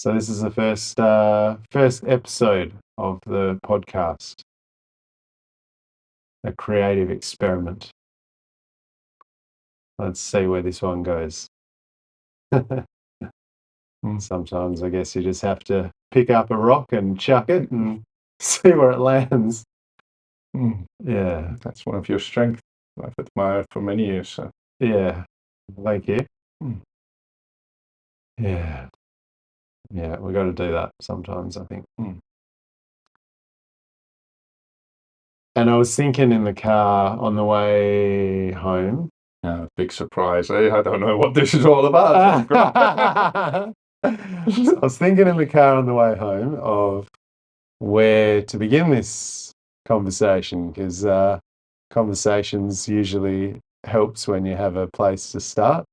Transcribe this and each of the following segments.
So this is the first episode of the podcast, a creative experiment. Let's see where this one goes. Sometimes I guess you just have to pick up a rock and chuck it and see where it lands. Yeah, That's one of your strengths I've admired for many years. So. yeah. Thank you. Yeah. Yeah, we got to do that sometimes, I think. And I was thinking in the car on the way home. Big surprise, eh? I don't know what this is all about. I was thinking in the car on the way home of where to begin this conversation, because conversations usually helps when you have a place to start.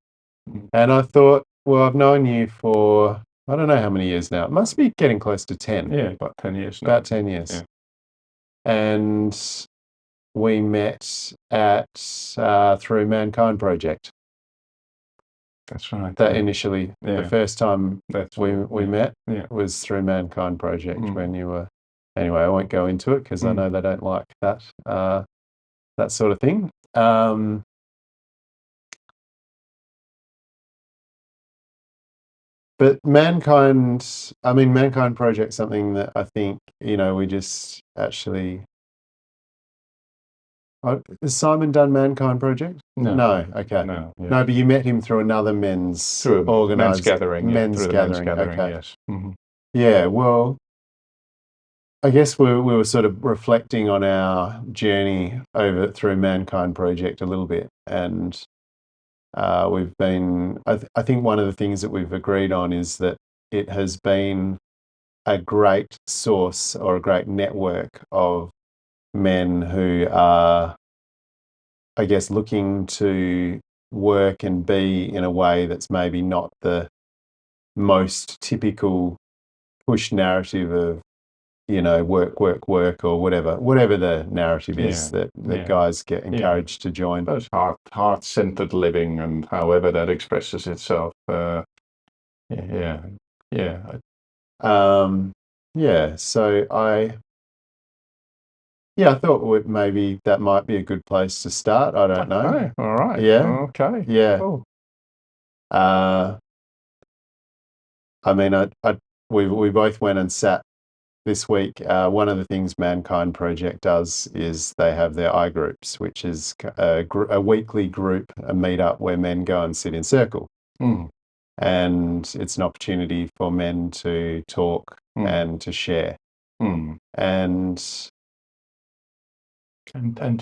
And I thought, well, I've known you for, I don't know how many years now. It must be getting close to 10. Yeah, about 10 years now. About 10 years. Yeah. And we met at through Mankind Project. That's right. That initially, the first time we met was through Mankind Project when you were. Anyway, I won't go into it because I know they don't like that that sort of thing. But Mankind Project, something that I think we just actually. Has Simon done Mankind Project? No. Okay. No. Yeah. No, but you met him through another men's organised gathering. Men's gathering. Okay. Yes. Yeah. Well, I guess we were sort of reflecting on our journey over through Mankind Project a little bit, and we've been. I think one of the things that we've agreed on is that it has been a great source or a great network of men who are, I guess, looking to work and be in a way that's maybe not the most typical push narrative of, work or whatever the narrative is that guys get encouraged to join. Those heart-centered living and however that expresses itself. So I thought maybe that might be a good place to start. I don't know. Okay, all right. Yeah. Okay. Yeah. Cool. We both went and sat this week. One of the things Mankind Project does is they have their I groups, which is a weekly group, a meetup where men go and sit in circle. And it's an opportunity for men to talk and to share. And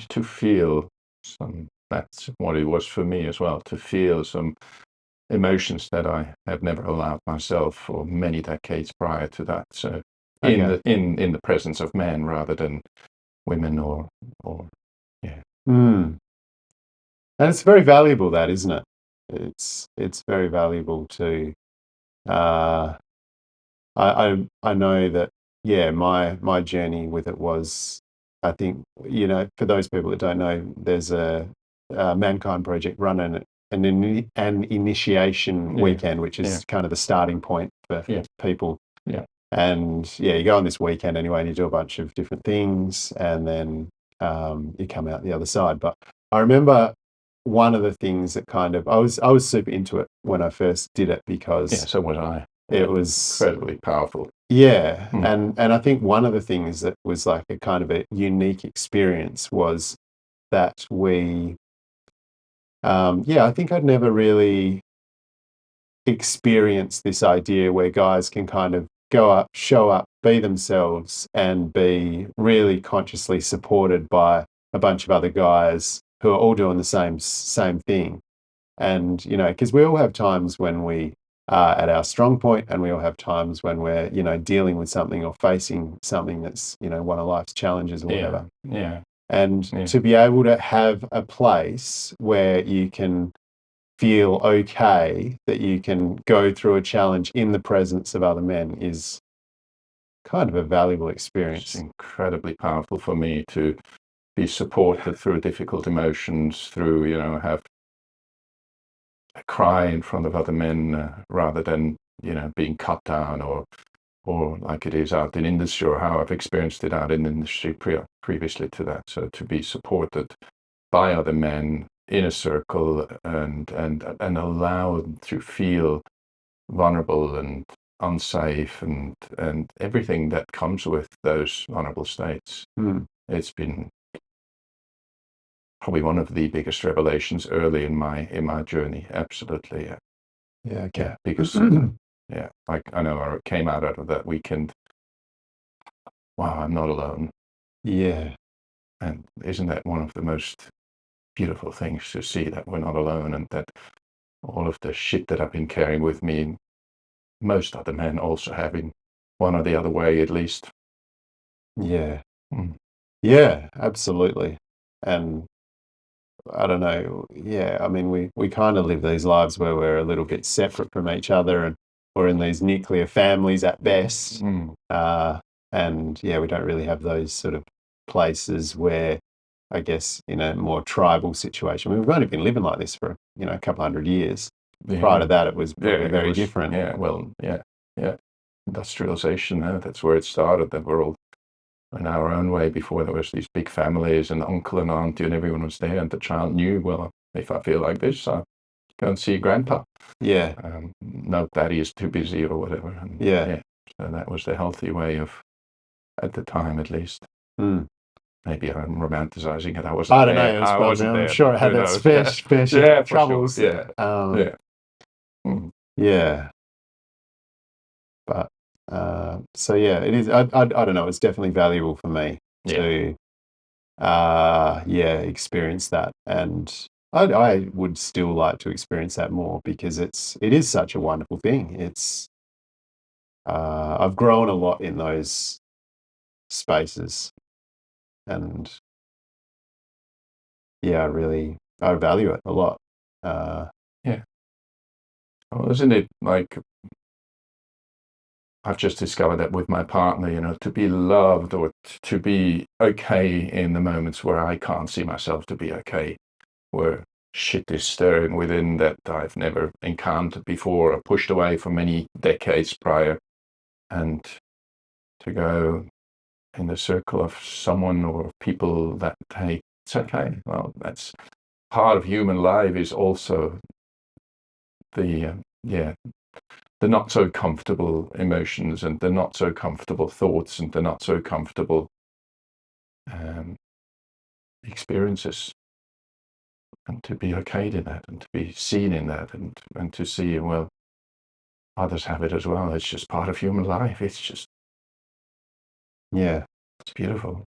to feel some, that's what it was for me as well, to feel some emotions that I have never allowed myself for many decades prior to that. So in the presence of men rather than women or And it's very valuable, that, isn't it? It's very valuable to I know that my journey with it was, I think, for those people that don't know, there's a Mankind Project run an initiation weekend, which is kind of the starting point for people. Yeah. And you go on this weekend anyway, and you do a bunch of different things, and then you come out the other side. But I remember one of the things that kind of I was super into it when I first did it, because so was I. It was incredibly powerful. Yeah. And I think one of the things that was like a kind of a unique experience was that I think I'd never really experienced this idea where guys can kind of go up, show up, be themselves, and be really consciously supported by a bunch of other guys who are all doing the same thing. And, because we all have times when we are at our strong point, and we all have times when we're, dealing with something or facing something that's, one of life's challenges or whatever. Yeah. And to be able to have a place where you can feel okay, that you can go through a challenge in the presence of other men, is kind of a valuable experience. It's incredibly powerful for me to be supported through difficult emotions, through, have a cry in front of other men rather than being cut down, or like it is out in industry, or how I've experienced it out in industry previously to that. So to be supported by other men in a circle, and allowed to feel vulnerable and unsafe, and everything that comes with those vulnerable states. Mm. It's been probably one of the biggest revelations early in my journey. Absolutely, yeah. Yeah. Okay. Yeah, because yeah, like I know I came out of that weekend. Wow, I'm not alone. Yeah. And isn't that one of the most beautiful things, to see that we're not alone, and that all of the shit that I've been carrying with me, most other men also have in one or the other way, at least. Yeah. Mm. Yeah. Absolutely. And I don't know. Yeah, I mean, we kind of live these lives where we're a little bit separate from each other, and we're in these nuclear families at best. Mm. And yeah, we don't really have those sort of places where, I guess, in a more tribal situation. I mean, we've only been living like this for a couple hundred years. Prior to Yeah, that, it was yeah, probably it very was. different. Yeah, well, yeah, yeah. Industrialization, that's where it started. That we're all in our own way. Before, there was these big families, and uncle and auntie, and everyone was there, and the child knew, well, if I feel like this, I'll go and see grandpa. Yeah, No, daddy is too busy or whatever. And yeah. yeah, so that was the healthy way of, at the time at least. Mm. Maybe I'm romanticizing it. I wasn't I don't know. there. It was I probably, wasn't I'm there, sure but it who had its knows? fair share Yeah, of for sure. troubles. Yeah, yeah. Mm. Yeah. But so yeah, it is. I don't know. It's definitely valuable for me Yeah. to yeah, experience that, and I would still like to experience that more, because it is such a wonderful thing. It's I've grown a lot in those spaces, and yeah, I value it a lot. Yeah. Well, isn't it like, I've just discovered that with my partner, to be loved, or to be okay in the moments where I can't see myself to be okay, where shit is stirring within that I've never encountered before or pushed away for many decades prior, and to go in the circle of someone or people that, hey, it's okay. Well, that's part of human life, is also the yeah, the not so comfortable emotions, and the not so comfortable thoughts, and the not so comfortable um, experiences, and to be okay in that, and to be seen in that, and to see, well, others have it as well. It's just part of human life. It's Yeah, beautiful.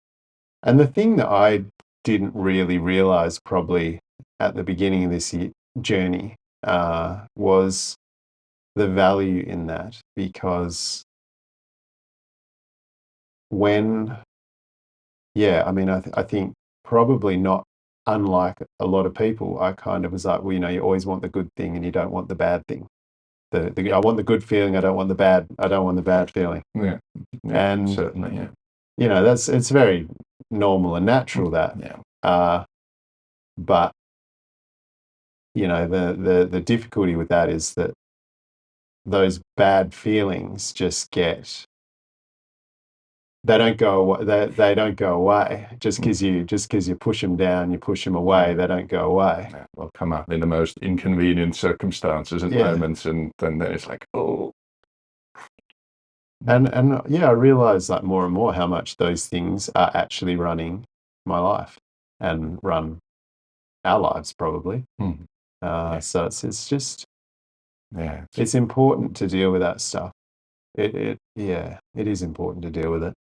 and the thing that I didn't really realize, probably at the beginning of this journey, was the value in that, because when yeah, I mean, I think probably not unlike a lot of people, I kind of was like, well, you always want the good thing and you don't want the bad thing. I want the good feeling, I don't want the bad feeling. Yeah, yeah, And certainly, yeah. it's very normal and natural, that. Yeah, But the difficulty with that is that those bad feelings just they don't go away. They don't go away just because you push them down, you push them away. They don't go away. yeah. Well, come up in the most inconvenient circumstances and Yeah. moments, and then it's like, oh, And yeah, I realize, like, more and more how much those things are actually running my life and run our lives, probably. Yeah. So it's just Yeah, it's important to deal with that stuff. Yeah, it is important to deal with it,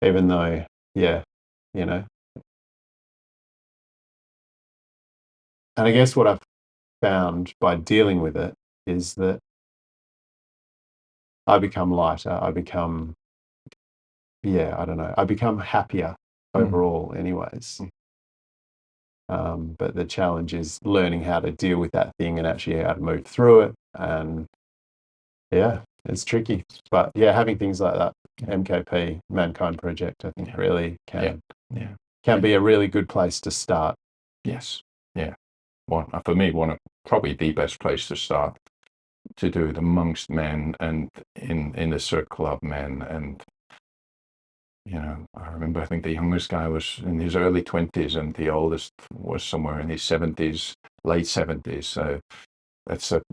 even though, yeah, you know. And I guess what I've found by dealing with it is that I become lighter. Yeah, I don't know. I become happier overall, anyways. But the challenge is learning how to deal with that thing and actually how to move through it. And yeah, it's tricky. But yeah, having things like that, MKP, Mankind Project, I think really can be a really good place to start. Yes. Yeah. For me, one of probably the best place to start. to do it amongst men and in a circle of men. And I remember, I think the youngest guy was in his early 20s and the oldest was somewhere in his 70s, late 70s. So that's a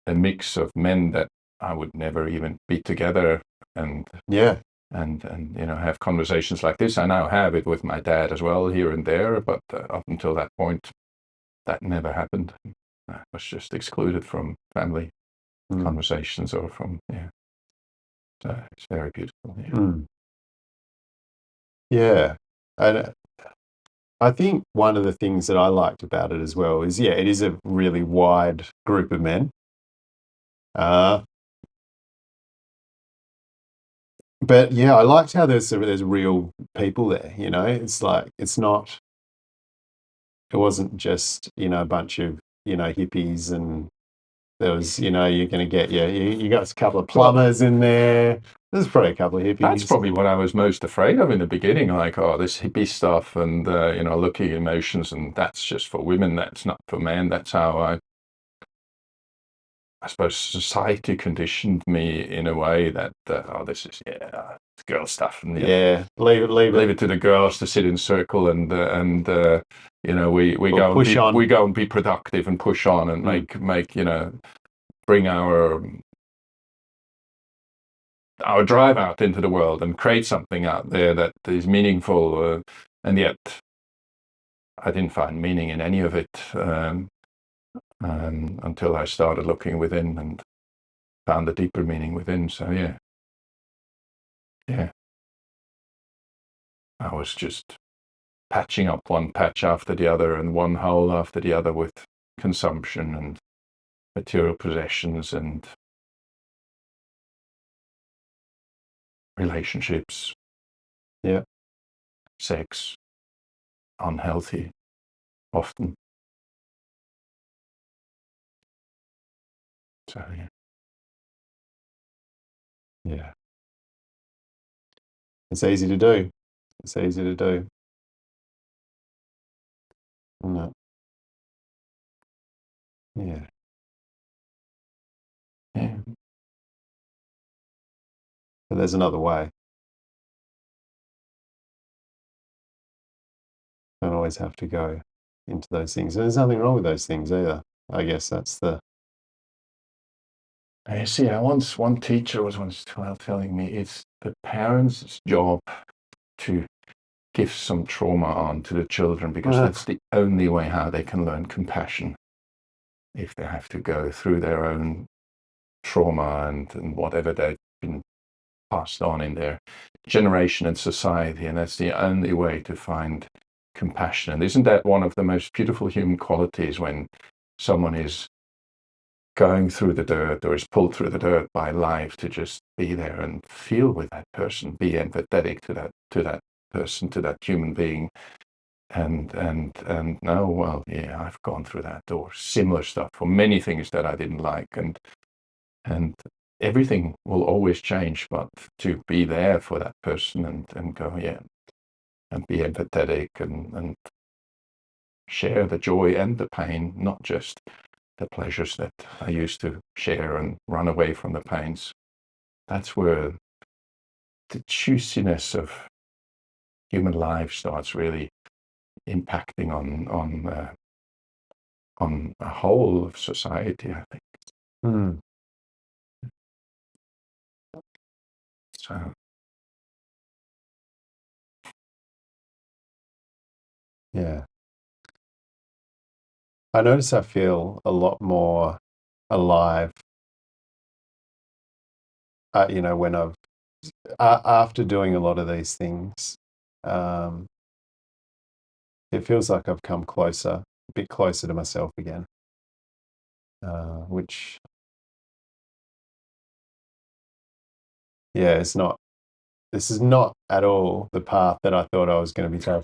mix of men that I would never even be together and Yeah. and have conversations like this. I now have it with my dad as well here and there, but up until that point, that never happened. I was just excluded from family conversations or from So it's very beautiful. Yeah. And I think one of the things that I liked about it as well is, it is a really wide group of men. But I liked how there's real people there, it's like, it wasn't just, a bunch of, hippies, and there was, you're going to get, you got a couple of plumbers in there. There's probably a couple of hippies. That's probably what I was most afraid of in the beginning, like, this hippie stuff and, looking at emotions, and that's just for women, that's not for men. That's how I suppose society conditioned me in a way that, this is, girl stuff. And leave it to the girls to sit in circle and we go and be productive and push on and make bring our drive out into the world and create something out there that is meaningful. And yet I didn't find meaning in any of it until I started looking within and found the deeper meaning within. So I was just patching up one patch after the other and one hole after the other with consumption and material possessions and relationships, sex, unhealthy, often. So it's easy to do. It's easy to do. No. Yeah. But there's another way. Don't always have to go into those things. And there's nothing wrong with those things either. I guess that's the... I see. One teacher was once telling me it's the parents' job to give some trauma on to the children, because that's the only way how they can learn compassion. If they have to go through their own trauma and whatever they've been passed on in their generation and society, and that's the only way to find compassion. And isn't that one of the most beautiful human qualities, when someone is going through the dirt or is pulled through the dirt by life, to just be there and feel with that person, be empathetic to that person, to that human being, and know, well, I've gone through that or similar stuff for many things that I didn't like, and everything will always change, but to be there for that person and go, and be empathetic and share the joy and the pain, not just the pleasures that I used to share and run away from the pains. That's where the juiciness of human life starts really impacting on a whole of society, I think. So I notice I feel a lot more alive, when I've after doing a lot of these things. It feels like I've come a bit closer to myself again, which, this is not at all the path that I thought I was going to be taking.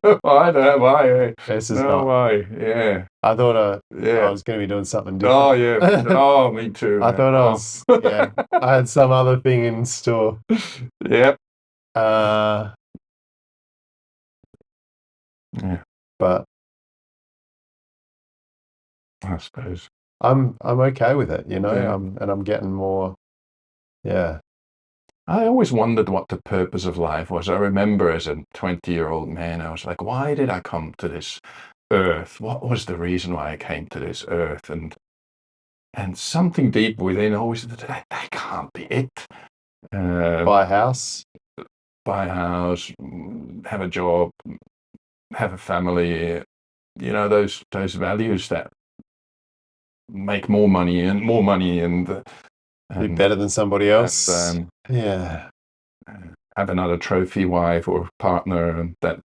No, I don't know why. This is no not. Why? Yeah. I thought I was going to be doing something different. Oh yeah. Oh, me too. I thought I had some other thing in store. Yep. But I suppose. I'm okay with it, you know. Yeah. I'm getting more. Yeah. I always wondered what the purpose of life was. I remember as a 20-year-old man, I was like, why did I come to this earth? What was the reason why I came to this earth? And something deep within always said, that can't be it. Buy a house. Buy a house, have a job, have a family, you know, those values that make more money and Be better than somebody and else. Yeah. have another trophy wife or partner, and that.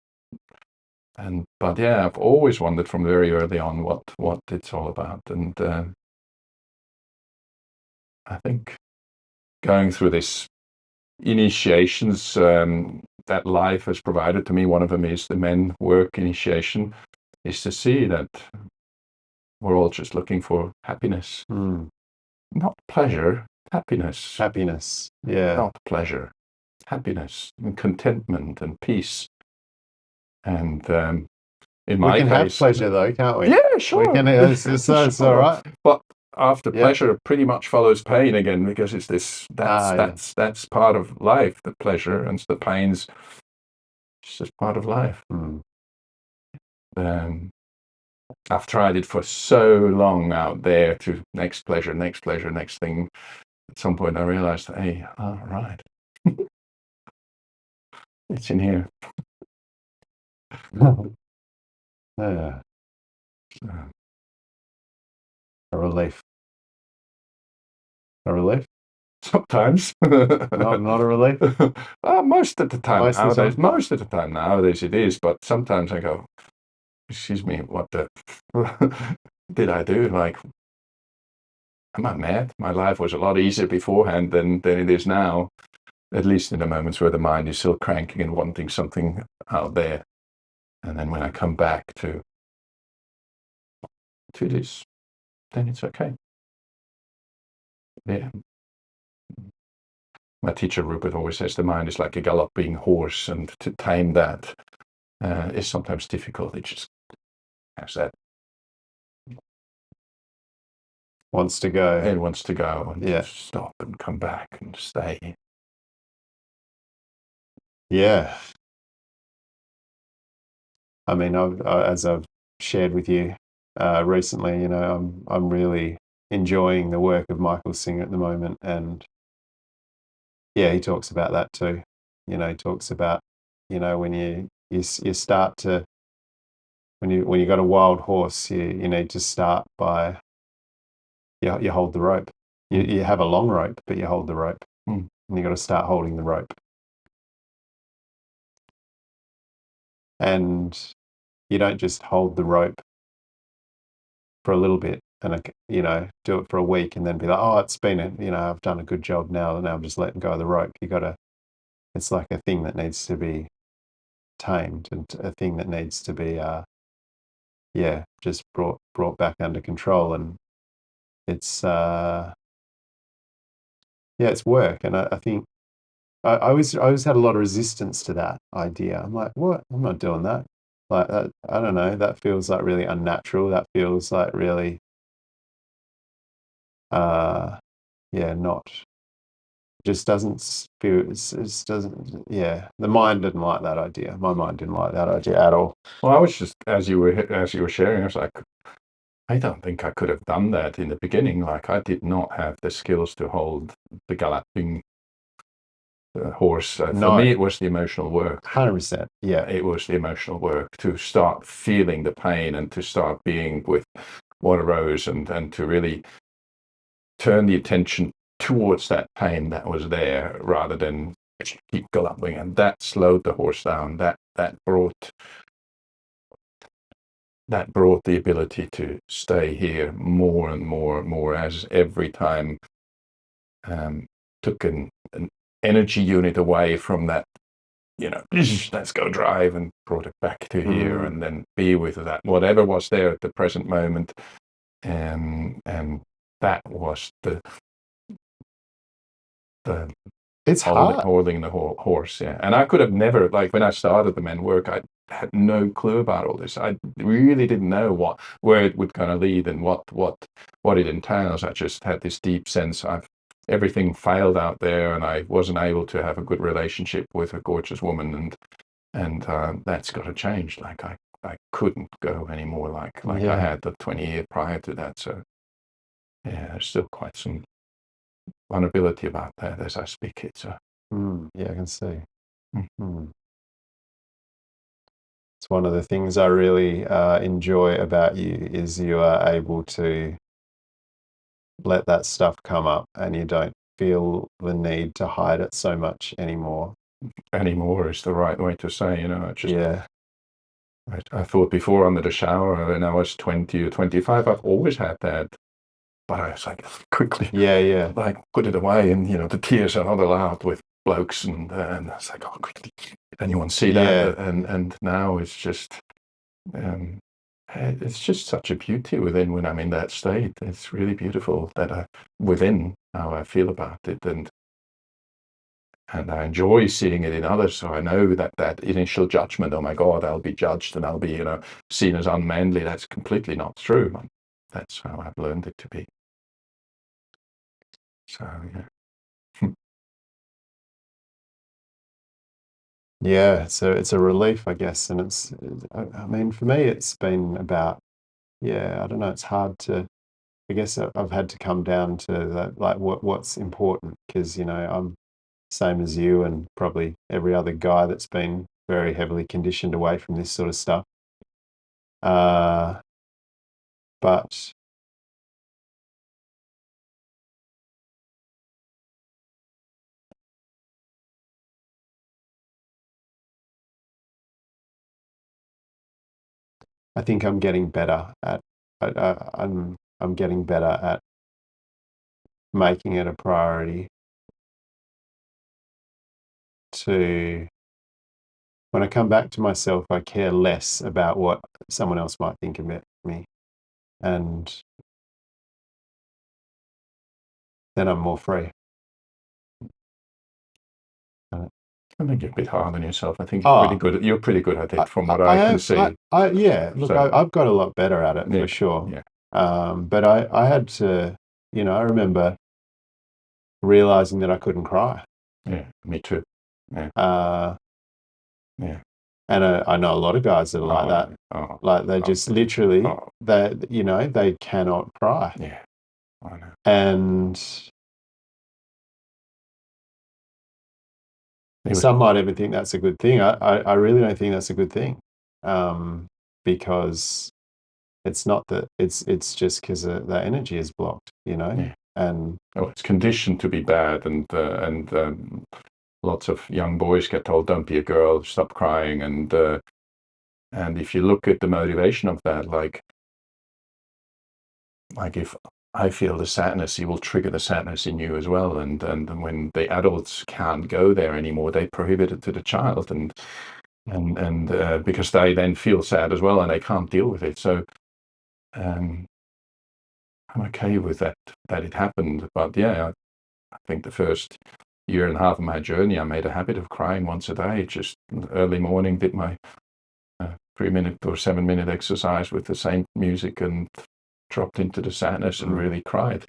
And but yeah, I've always wondered from very early on what it's all about, and I think going through this initiations that life has provided to me, one of them is the men work initiation, is to see that we're all just looking for happiness, not pleasure, happiness, Happiness. Yeah. not pleasure, happiness and contentment and peace. And in We my can have case, pleasure though, can't we? yeah, We sure, can. It's all sure. right. But after Yeah. pleasure pretty much follows pain again, because it's this Yeah. that's part of life. The pleasure and the pains, it's just part of life. Um, I've tried it for so long out there to next pleasure, next thing. At some point, I realized, hey, all right, it's in here. Yeah. So, A relief. A relief. sometimes, Not a relief. most of the time Most of the nowadays, time. it is. But sometimes I go, excuse me, what the did I do? Like, am I mad? My life was a lot easier beforehand than it is now. At least in the moments where the mind is still cranking and wanting something out there. And then when I come back to this, then it's okay. Yeah. My teacher Rupert always says the mind is like a galloping horse, and to tame that is sometimes difficult. It just has that. Wants to go. It wants to go and Yeah. stop and come back and stay. Yeah. I mean, as I've shared with you recently, you know, I'm really enjoying the work of Michael Singer at the moment, and yeah, he talks about that too. You know, he talks about, you know, when you start to when you got a wild horse, you need to start by you hold the rope. You have a long rope, but you hold the rope, and you got to start holding the rope. And you don't just hold the rope for a little bit and you know, do it for a week and then be like, oh, it's been you know, I've done a good job now I'm just letting go of the rope. You got to, it's like a thing that needs to be tamed, and a thing that needs to be yeah, just brought back under control. And it's yeah, it's work. And I think I always had a lot of resistance to that idea. I'm like, what? I'm not doing that. Like that, I don't know. That feels like really unnatural. That feels like really, yeah, not. Just doesn't feel. It doesn't. Yeah, the mind didn't like that idea. My mind didn't like that idea at all. Well, I was just as you were sharing, I was like, I don't think I could have done that in the beginning. Like, I did not have the skills to hold the galloping horse. For No, me, it was the emotional work. 100%. Yeah, It was the emotional work to start feeling the pain and to start being with what arose, and to really turn the attention towards that pain that was there rather than keep galloping. And that slowed the horse down. That brought the ability to stay here more and more and more, as every time took an energy unit away from that, you know, let's go drive, and brought it back to here, and then be with that, whatever was there at the present moment. And that was the it's hard. holding the horse. Yeah. And I could have never, like when I started the men work, had no clue about all this. I really didn't know where it would kind of lead and what it entails. I just had this deep sense everything failed out there, and I wasn't able to have a good relationship with a gorgeous woman, and that's got to change. Like I couldn't go anymore like I Yeah. had the 20 year prior to that. So yeah, there's still quite some vulnerability about that as I speak it. So Yeah, I can see. mm. It's one of the things I really enjoy about you is you are able to let that stuff come up and you don't feel the need to hide it so much anymore. Anymore is the right way to say, you know. Yeah. I thought before under the shower when I was 20 or 25, I've always had that. But I was like, quickly, Yeah. like, put it away. And, you know, the tears are not allowed with blokes. And I was like, oh, quickly, did anyone see that? Yeah. And now it's just such a beauty within when I'm in that state. It's really beautiful that within how I feel about it. And I enjoy seeing it in others. So I know that initial judgment, oh my God, I'll be judged and I'll be, you know, seen as unmanly. That's completely not true. That's how I've learned it to be. So, yeah. Yeah, so it's a relief, I guess, and I mean, for me, it's been about, yeah, I don't know, it's hard to, I guess I've had to come down to that, like what's important, because, you know, I'm same as you and probably every other guy that's been very heavily conditioned away from this sort of stuff. But I think I'm getting better at, I'm getting better at making it a priority to, when I come back to myself, I care less about what someone else might think of me. And then I'm more free. I think you're a bit hard on yourself. I think you're pretty good at it from what I can see. Yeah, look, So, I've got a lot better at it yeah, for sure. yeah, But I had to, you know, I remember realizing that I couldn't cry. yeah, me too. Yeah, yeah. And I know a lot of guys that are like that. Oh, Like they just literally, oh, you know, they cannot cry. yeah, I know. And some might even think that's a good thing. I really don't think that's a good thing, because it's not that it's just because the energy is blocked, you know. Yeah. And it's conditioned to be bad, and lots of young boys get told, "Don't be a girl, stop crying," and if you look at the motivation of that, like if I feel the sadness, he will trigger the sadness in you as well. And when the adults can't go there anymore, they prohibit it to the child, and because they then feel sad as well and they can't deal with it. So I'm okay with that it happened. But yeah, I think the first year and a half of my journey, I made a habit of crying once a day. Just early morning, did my 3-minute or 7-minute exercise with the same music, and dropped into the sadness and really cried,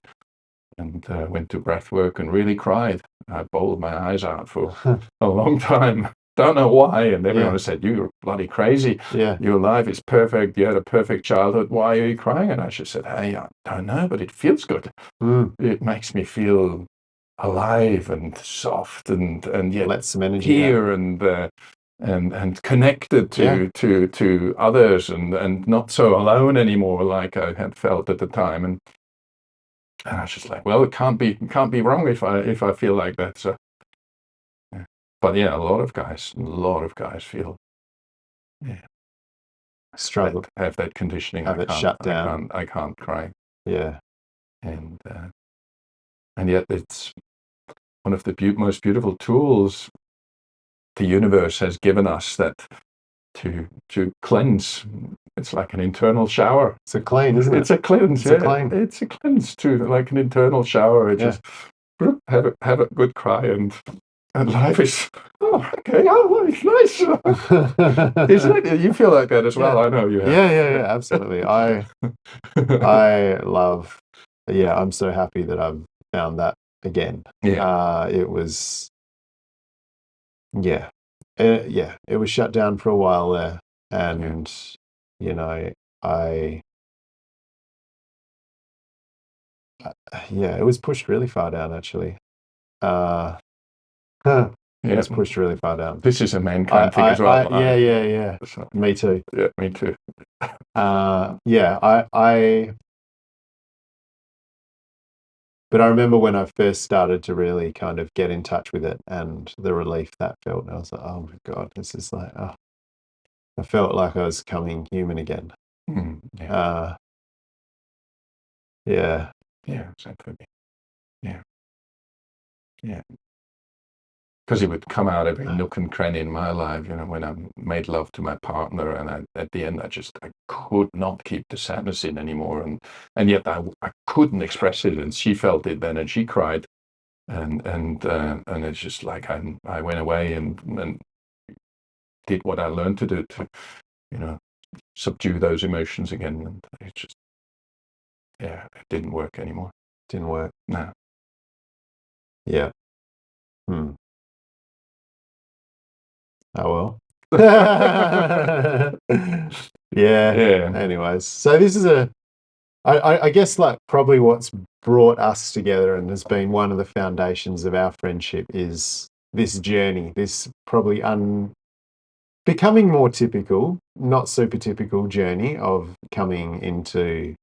and went to breath work and really cried. I bawled my eyes out for a long time. Don't know why. And everyone said, "You're bloody crazy. yeah, Your life is perfect. You had a perfect childhood. Why are you crying?" And I just said, "Hey, I don't know, but it feels good. It makes me feel alive and soft and yet let some energy here and connected to others, and not so alone anymore like I had felt at the time." And I was just like, well, it can't be wrong if I feel like that. So, yeah. But yeah, a lot of guys feel, yeah, struggle, have that conditioning. have it shut down. I can't cry, Yeah, and yet it's one of the most beautiful tools the universe has given us, that to cleanse. It's like an internal shower. it's a clean, isn't it? It's a cleanse. It's a clean. It's a cleanse too, like an internal shower. Just have a good cry, and And life is, oh, okay, oh, it's nice. Isn't it? You feel like that as well. Yeah. I know you have. Yeah, absolutely. I love, yeah, I'm so happy that I've found that again. Yeah. It was, yeah, it was shut down for a while there. And, you know, I, yeah, it was pushed really far down actually. Uh, it Yeah. was pushed really far down. This is a mankind thing as well. Yeah. So, Me too. yeah, me too. Yeah, but I remember when I first started to really kind of get in touch with it and the relief that felt. And I was like, oh my God, this is like, oh, I felt like I was becoming human again. Yeah. Yeah. Yeah, same for me. Yeah. Yeah. Because it would come out every nook and cranny in my life, when I made love to my partner, and at the end, I could not keep the sadness in anymore, and yet I couldn't express it, and she felt it then, and she cried, and it's just like I went away and did what I learned to do to, subdue those emotions again, and it just, yeah, it didn't work anymore. Didn't work. No. Yeah. Oh well. Yeah. Anyways, so this is I guess like probably what's brought us together and has been one of the foundations of our friendship is this journey, this probably becoming more typical, not super typical journey of coming into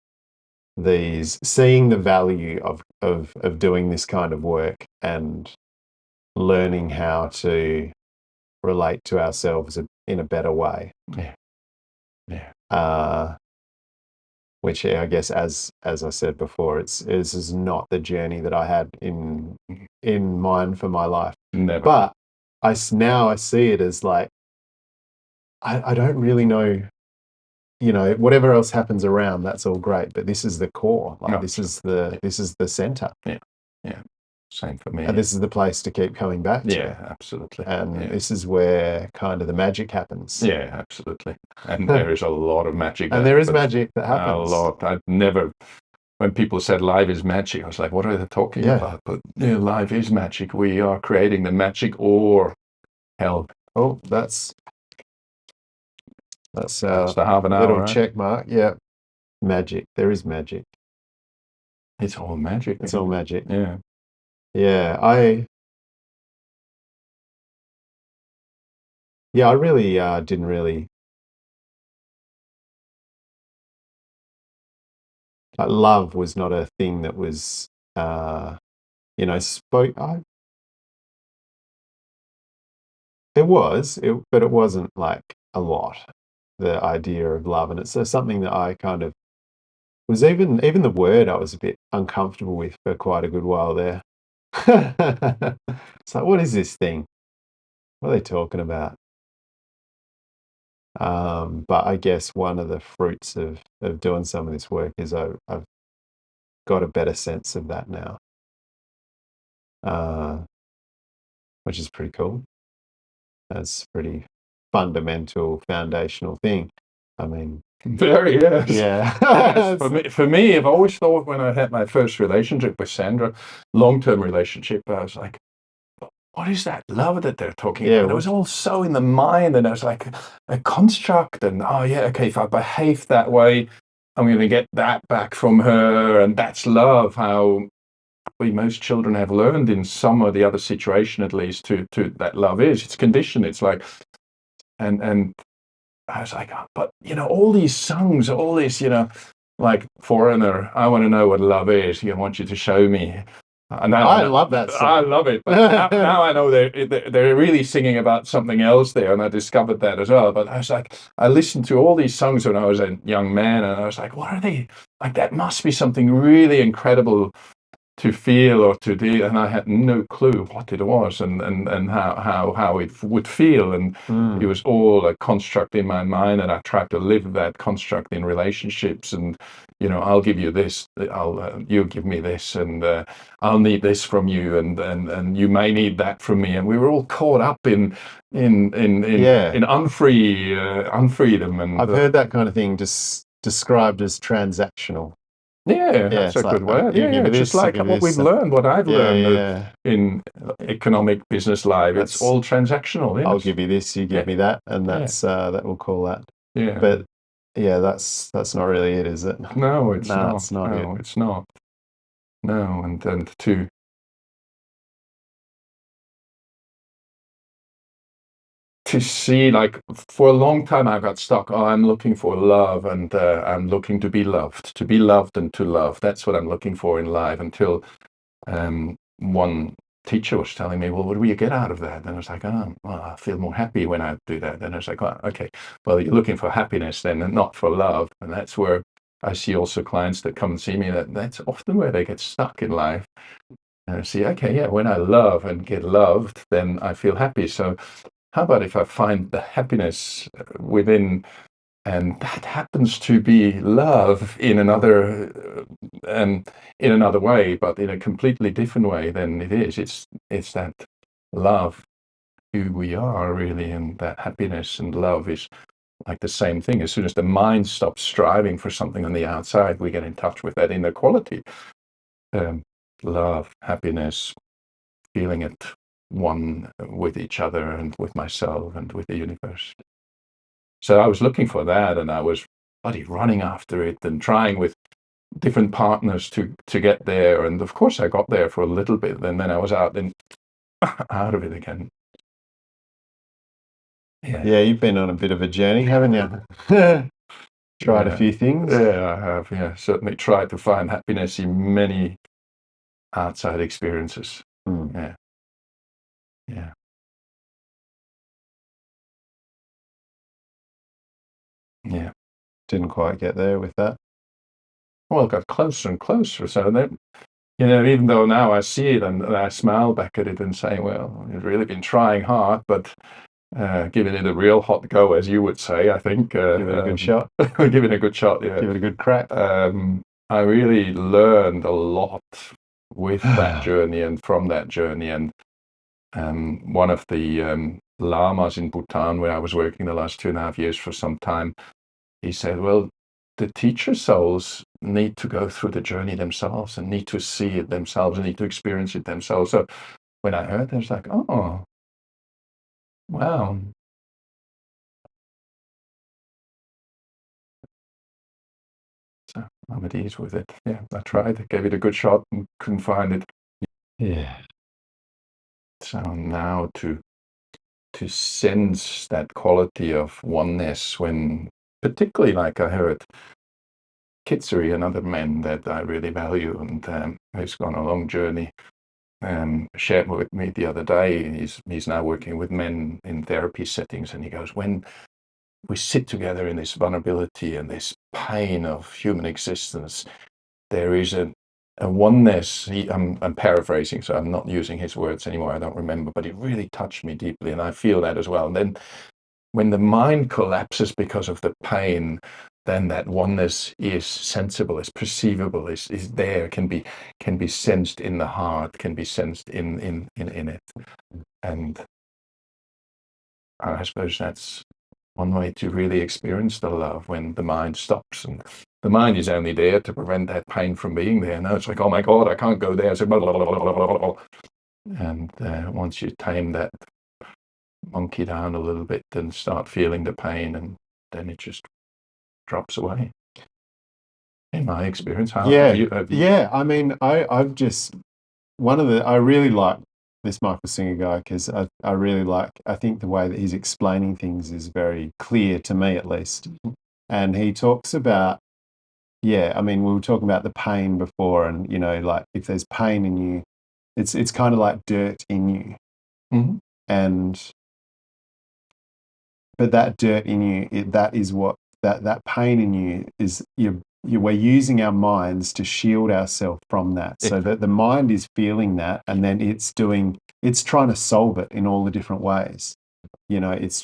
seeing the value of doing this kind of work and learning how to relate to ourselves in a better way. Yeah. Which I guess, as I said before, this is not the journey that I had in mind for my life. Never. But now I see it as like I don't really know. Whatever else happens around, that's all great. But this is the core. Like this is the center. Yeah. Same for me. And this is the place to keep coming back to. Yeah, absolutely. And this is where kind of the magic happens. Yeah, absolutely. And there is a lot of magic. And there is magic that happens. A lot. When people said life is magic, I was like, what are they talking about? But life is magic. We are creating the magic or hell. Oh, that's the half an hour, little right? check mark. Yeah. Magic. There is magic. It's all magic. It's all magic. Yeah. Yeah. I really didn't really love was not a thing that was spoke. But it wasn't like a lot. The idea of love, and it's something that I kind of was even the word I was a bit uncomfortable with for quite a good while there. It's like, what is this thing? What are they talking about? But I guess one of the fruits of doing some of this work is I've got a better sense of that now, which is pretty cool. That's a pretty fundamental, foundational thing. I mean, very, yes. Yeah. Yes. For me, I've always thought when I had my first relationship with Sandra, long-term relationship, I was like, what is that love that they're talking about? It was all so in the mind, and it was like a construct, and if I behave that way, I'm going to get that back from her, and that's love. How most children have learned in some or the other situation, at least, to that love it's conditioned. It's like, and I was like, but all these songs, all this, like Foreigner, I want to know what love is. I want you to show me. And I love that song. I love it. But now I know they're really singing about something else there, and I discovered that as well. But I was like, I listened to all these songs when I was a young man, and I was like, what are they like? That must be something really incredible to feel or to do, and I had no clue what it was and how it would feel, and it was all a construct in my mind, and I tried to live that construct in relationships, and I'll give you this, you give me this, and I'll need this from you, and you may need that from me, and we were all caught up in Yeah. unfreedom, and I've heard that kind of thing just described as transactional. yeah, Yeah, that's it's a like, good word. you Yeah, give yeah. me It's just this, I like give you what we've this. learned, what I've Yeah, learned yeah. in economic business life. It's That's, all transactional. I'll Yes. give you this, you Yeah. give me that, and Yeah. that's that we'll call that. Yeah. But yeah, that's not really it, is it? No, it's No, not. it's not No, it. it's not. No, and to see, like, for a long time I got stuck. Oh, I'm looking for love, and I'm looking to be loved and to love. That's what I'm looking for in life, until one teacher was telling me, well, what do you get out of that? And I was like, oh, well, I feel more happy when I do that. And I was like, oh, okay, well, you're looking for happiness then, and not for love. And that's where I see also clients that come and see me, that's often where they get stuck in life. And I see, okay, yeah, when I love and get loved, then I feel happy. So how about if I find the happiness within, and that happens to be love in another way, but in a completely different way than it is. It's that love, who we are really, and that happiness and love is like the same thing. As soon as the mind stops striving for something on the outside, we get in touch with that inner quality. Love, happiness, feeling it one with each other and with myself and with the universe. So I was looking for that, and I was bloody running after it and trying with different partners to get there. And of course I got there for a little bit, and then I was out out of it again. Yeah, you've been on a bit of a journey, haven't you? Tried a few things. Yeah, I have. Yeah, certainly tried to find happiness in many outside experiences. Yeah, yeah. Yeah. Didn't quite get there with that. Well, it got closer and closer. So then, even though now I see it and I smile back at it and say, well, you've really been trying hard, but giving it a real hot go, as you would say, I think. Give it a good shot. Give it a good shot, yeah. Give it a good crack. I really learned a lot with that journey and from that journey. And one of the lamas in Bhutan, where I was working the last 2.5 years for some time, he said, well, the teacher souls need to go through the journey themselves and need to see it themselves and need to experience it themselves. So when I heard that, I was like, oh, wow. So I'm at ease with it. Yeah, I tried, gave it a good shot and couldn't find it. Yeah. So now to sense that quality of oneness, when particularly, like I heard Kitsuri, another man that I really value and who's gone a long journey, shared with me the other day. He's now working with men in therapy settings, and he goes, when we sit together in this vulnerability and this pain of human existence, there is a oneness. I'm paraphrasing, so I'm not using his words anymore. I don't remember, but it really touched me deeply, and I feel that as well. And then when the mind collapses because of the pain, then that oneness is sensible, is perceivable, is there, can be sensed in the heart, can be sensed in it. And I suppose that's one way to really experience the love, when the mind stops. And the mind is only there to prevent that pain from being there. Now it's like, oh my God, I can't go there. So blah, blah, blah, blah, blah, blah. And once you tame that monkey down a little bit and start feeling the pain, and then it just drops away. In my experience, how Yeah. have you? Yeah. I mean, I've just, I really like this Michael Singer guy, because I really like, I think the way that he's explaining things is very clear to me, at least. And he talks about, yeah, I mean, we were talking about the pain before, and, like, if there's pain in you, it's kind of like dirt in you. Mhm. But that dirt in you, that is what, that pain in you is, we're using our minds to shield ourselves from that, so that the mind is feeling that, and then it's trying to solve it in all the different ways. It's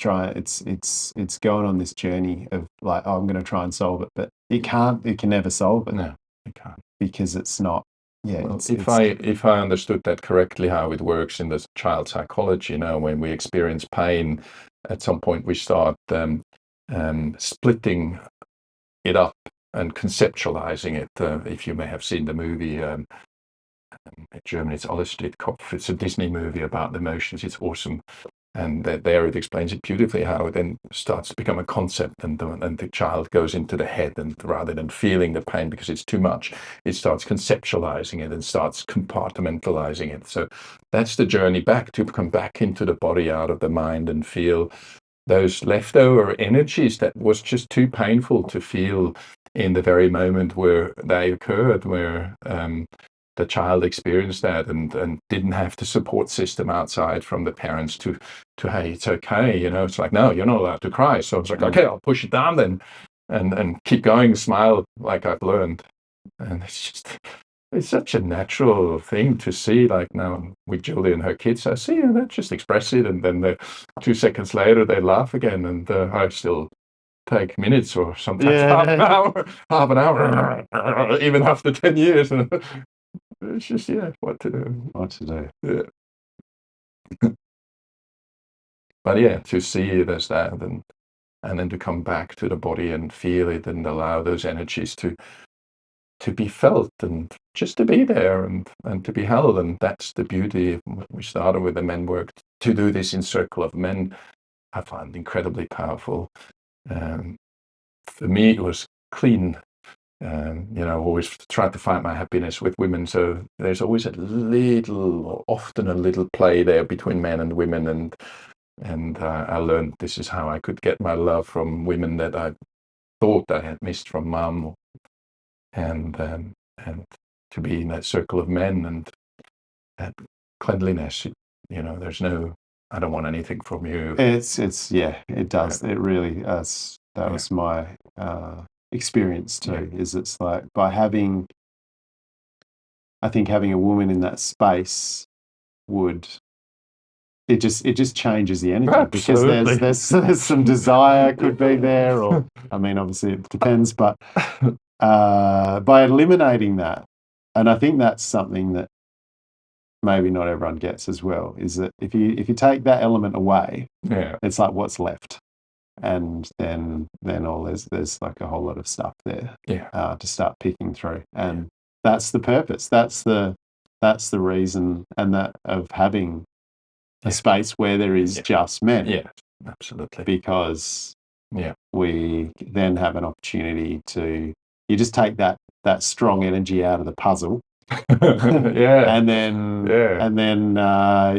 going on this journey of like, oh, I'm going to try and solve it, but it can never solve it. No, it can't. Because it's not. Yeah. Well, if I understood that correctly, how it works in the child psychology, when we experience pain, at some point we start splitting it up and conceptualizing it. If you may have seen the movie in German, it's Alles steht Kopf. It's a Disney movie about the emotions. It's awesome. And there it explains it beautifully, how it then starts to become a concept, and the child goes into the head, and rather than feeling the pain because it's too much, it starts conceptualizing it and starts compartmentalizing it. So that's the journey back, to come back into the body, out of the mind, and feel those leftover energies that was just too painful to feel in the very moment where they occurred, where the child experienced that and didn't have the support system outside from the parents to hey, it's okay, it's like, no, you're not allowed to cry. So it's like, okay, I'll push it down then, and keep going, smile like I've learned. And it's such a natural thing to see. Like now with Julie and her kids, I see, they just express it, and then 2 seconds later they laugh again, and I still take minutes, or sometimes half an hour, even after 10 years. It's just, what to do. Yeah. But yeah, to see it as that, and then to come back to the body and feel it, and allow those energies to be felt, and just to be there, and to be held. And that's the beauty. We started with the men work. To do this in Circle of Men, I find incredibly powerful. For me, it was clean. Always try to find my happiness with women. So there's always often a little play there between men and women. And I learned this is how I could get my love from women that I thought I had missed from mum. And to be in that circle of men, and that cleanliness, there's no, I don't want anything from you. It does. It really, that was my experience too, is it's like, by having a woman in that space it just changes the energy. Absolutely. Because there's some desire could be there, or I mean, obviously it depends, but by eliminating that, and I think that's something that maybe not everyone gets as well, is that if you take that element away, it's like, what's left? And then there's like a whole lot of stuff there to start picking through, and that's the purpose. That's the reason, and that of having a space where there is just men. Yeah, absolutely. Because we then have an opportunity to, you just take that strong energy out of the puzzle. And then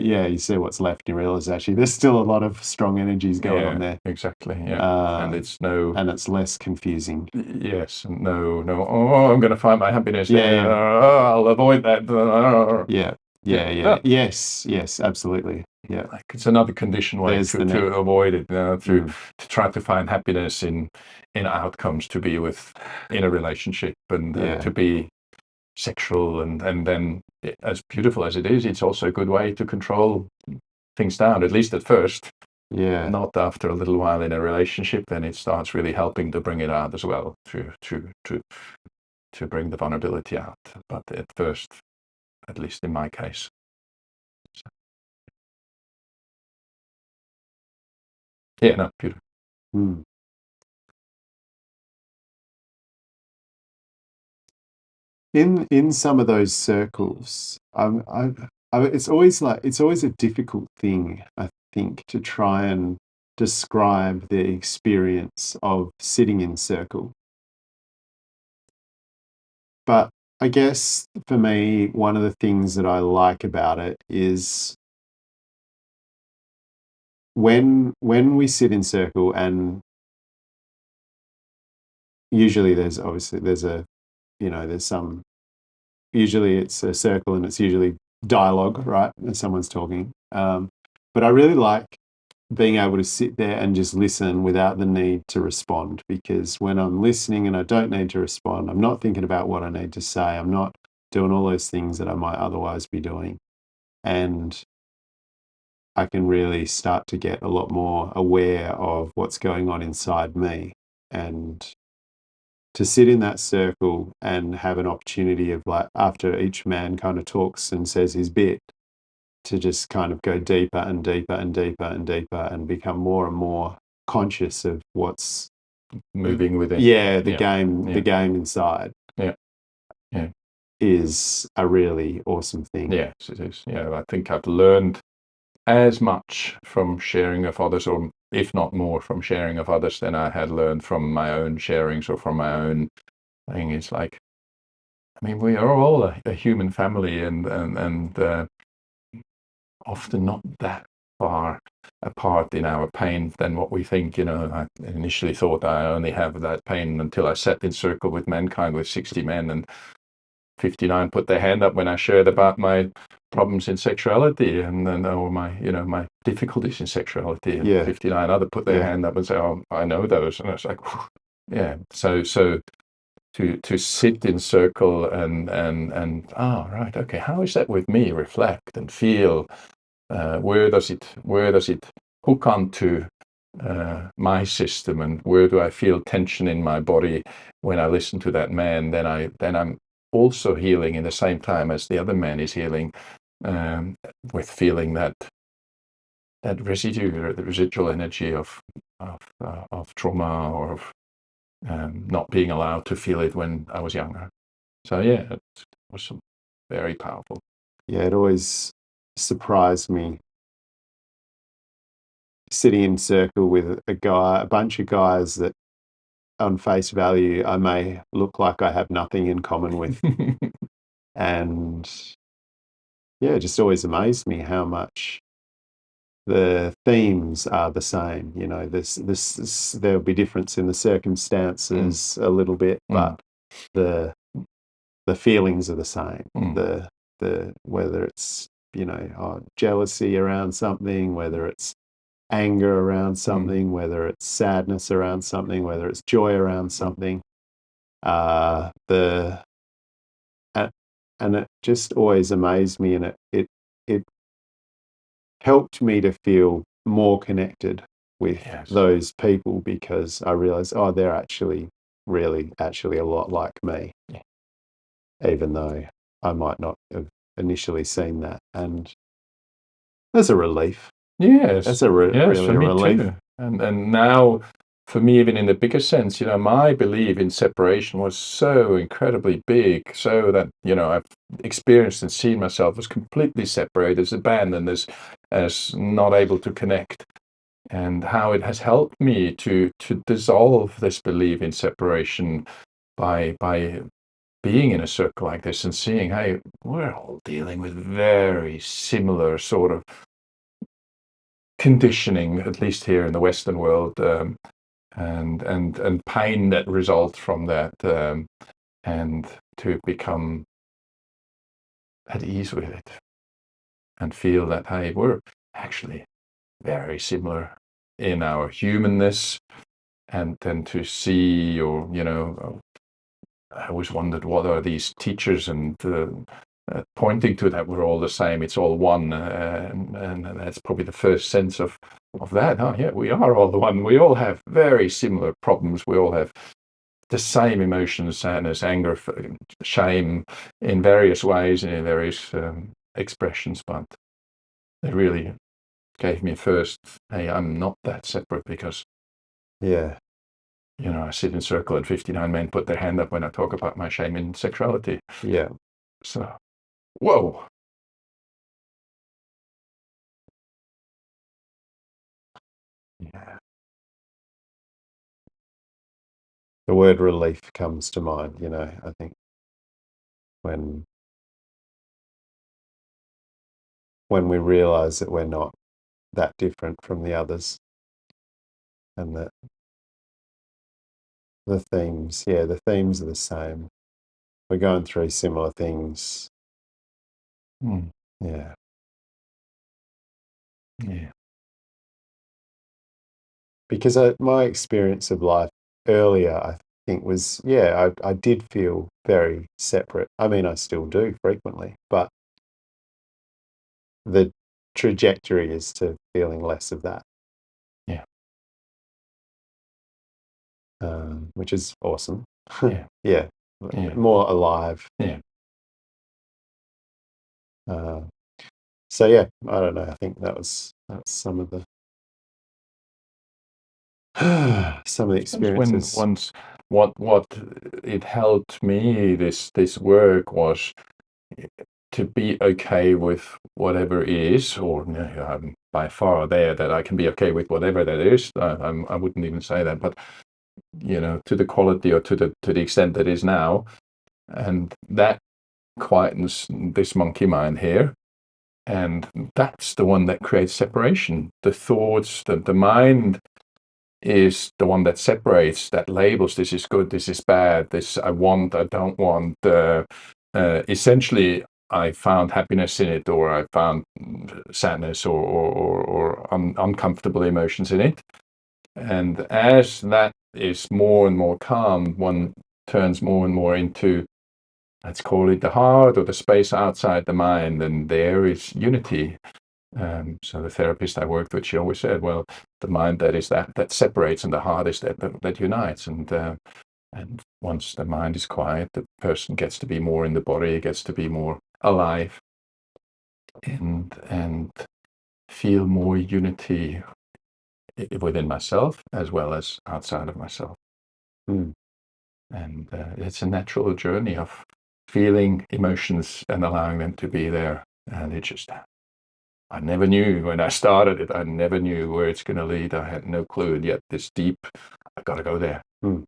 you see what's left, and you realize actually there's still a lot of strong energies going on there. Exactly. And it's less confusing. Yes. No, I'm going to find my happiness there. I'll avoid that. Yes, absolutely. Yeah. Like, it's another conditioned way to avoid it, to try to find happiness in outcomes, to be in a relationship, and to be sexual, and then, as beautiful as it is, it's also a good way to control things down, at least at first. Not after a little while in a relationship, then it starts really helping to bring it out as well, to bring the vulnerability out. But at first, at least in my case. Beautiful. In some of those circles, it's always a difficult thing, I think, to try and describe the experience of sitting in circle. But I guess for me, one of the things that I like about it is when we sit in circle, and usually there's some, usually it's a circle, and it's usually dialogue, right? And someone's talking. But I really like being able to sit there and just listen without the need to respond. Because when I'm listening and I don't need to respond, I'm not thinking about what I need to say. I'm not doing all those things that I might otherwise be doing. And I can really start to get a lot more aware of what's going on inside me. And to sit in that circle and have an opportunity of, like, after each man kind of talks and says his bit, to just kind of go deeper and deeper and deeper and deeper and become more and more conscious of what's moving within. the game inside Yeah. Yeah. is a really awesome thing. Yes, it is. Yeah, I think I've learned as much from sharing of others, or if not more from sharing of others, than I had learned from my own sharings or from my own thing. It's like, I mean, we are all a human family, and often not that far apart in our pain than what we think. You know, I initially thought I only have that pain until I sat in circle with mankind with 60 men, and 59 put their hand up when I shared about my problems in sexuality, and then, or my difficulties in sexuality, and Yeah. 59 other put their Yeah. hand up and say, "Oh, I know those," and I was like, "Whew." Yeah. So to sit in circle and right, okay, how is that with me? Reflect and feel. Where does it hook onto my system, and where do I feel tension in my body when I listen to that man? Then I'm also healing in the same time as the other man is healing, with feeling that residue, or the residual energy of trauma, or of not being allowed to feel it when I was younger. So yeah, it was very powerful. Yeah, it always surprised me sitting in circle with a bunch of guys that on face value I may look like I have nothing in common with. And yeah, it just always amazed me how much the themes are the same. You know, there'll be difference in the circumstances a little bit, but the feelings are the same. The whether it's, jealousy around something, whether it's anger around something, whether it's sadness around something, whether it's joy around something. The and it just always amazed me, and it helped me to feel more connected with Yes. those people, because I realized, oh, they're actually a lot like me, Yeah. even though I might not have initially seen that. And that's a relief. Yes. That's a Yes, really for a me relief. too. And now, for me, even in the bigger sense, my belief in separation was so incredibly big, so that, I've experienced and seen myself as completely separated, as abandoned, as not able to connect, and how it has helped me to dissolve this belief in separation by being in a circle like this and seeing, hey, we're all dealing with very similar sort of conditioning, at least here in the Western world, and pain that results from that, and to become at ease with it and feel that, hey, we're actually very similar in our humanness, and then to see, or I always wondered, what are these teachers and pointing to that we're all the same, it's all one, and that's probably the first sense of that. Oh yeah, we are all the one. We all have very similar problems. We all have the same emotions: sadness, anger, shame, in various ways and in various expressions. But they really gave me first, hey, I'm not that separate, because Yeah. I sit in circle and 59 men put their hand up when I talk about my shame in sexuality. Yeah. So, whoa. Yeah. The word relief comes to mind, I think when we realize that we're not that different from the others, and that the themes are the same. We're going through similar things. Mm. Yeah. Yeah. because my experience of life earlier, I think was, yeah, I did feel very separate. I mean, I still do frequently, but the trajectory is to feeling less of that. Yeah. Which is awesome. Yeah. Yeah, Yeah. more alive. Yeah. Uh, so yeah, I don't know. I think that's some of the some of the When experiences. once what it helped me, this work was to be okay with whatever is, or you know, I'm by far there that I can be okay with whatever that is. I wouldn't even say that, but you know, to the quality or to the extent that is now, and that quietens this monkey mind here, and that's the one that creates separation. The thoughts, the mind is the one that separates, that labels, this is good, this is bad, this I want, I don't want. Essentially, I found happiness in it, or I found sadness or uncomfortable emotions in it. And as that is more and more calm, one turns more and more into, let's call it the heart or the space outside the mind, and there is unity. So the therapist I worked with, she always said, "Well, the mind that is that separates, and the heart is that unites." And once the mind is quiet, the person gets to be more in the body, gets to be more alive, and feel more unity within myself as well as outside of myself. Mm. And it's a natural journey of feeling emotions and allowing them to be there. And it just I never knew when I started it. I never knew where it's going to lead. I had no clue. And yet, this deep, I've got to go there. Mm.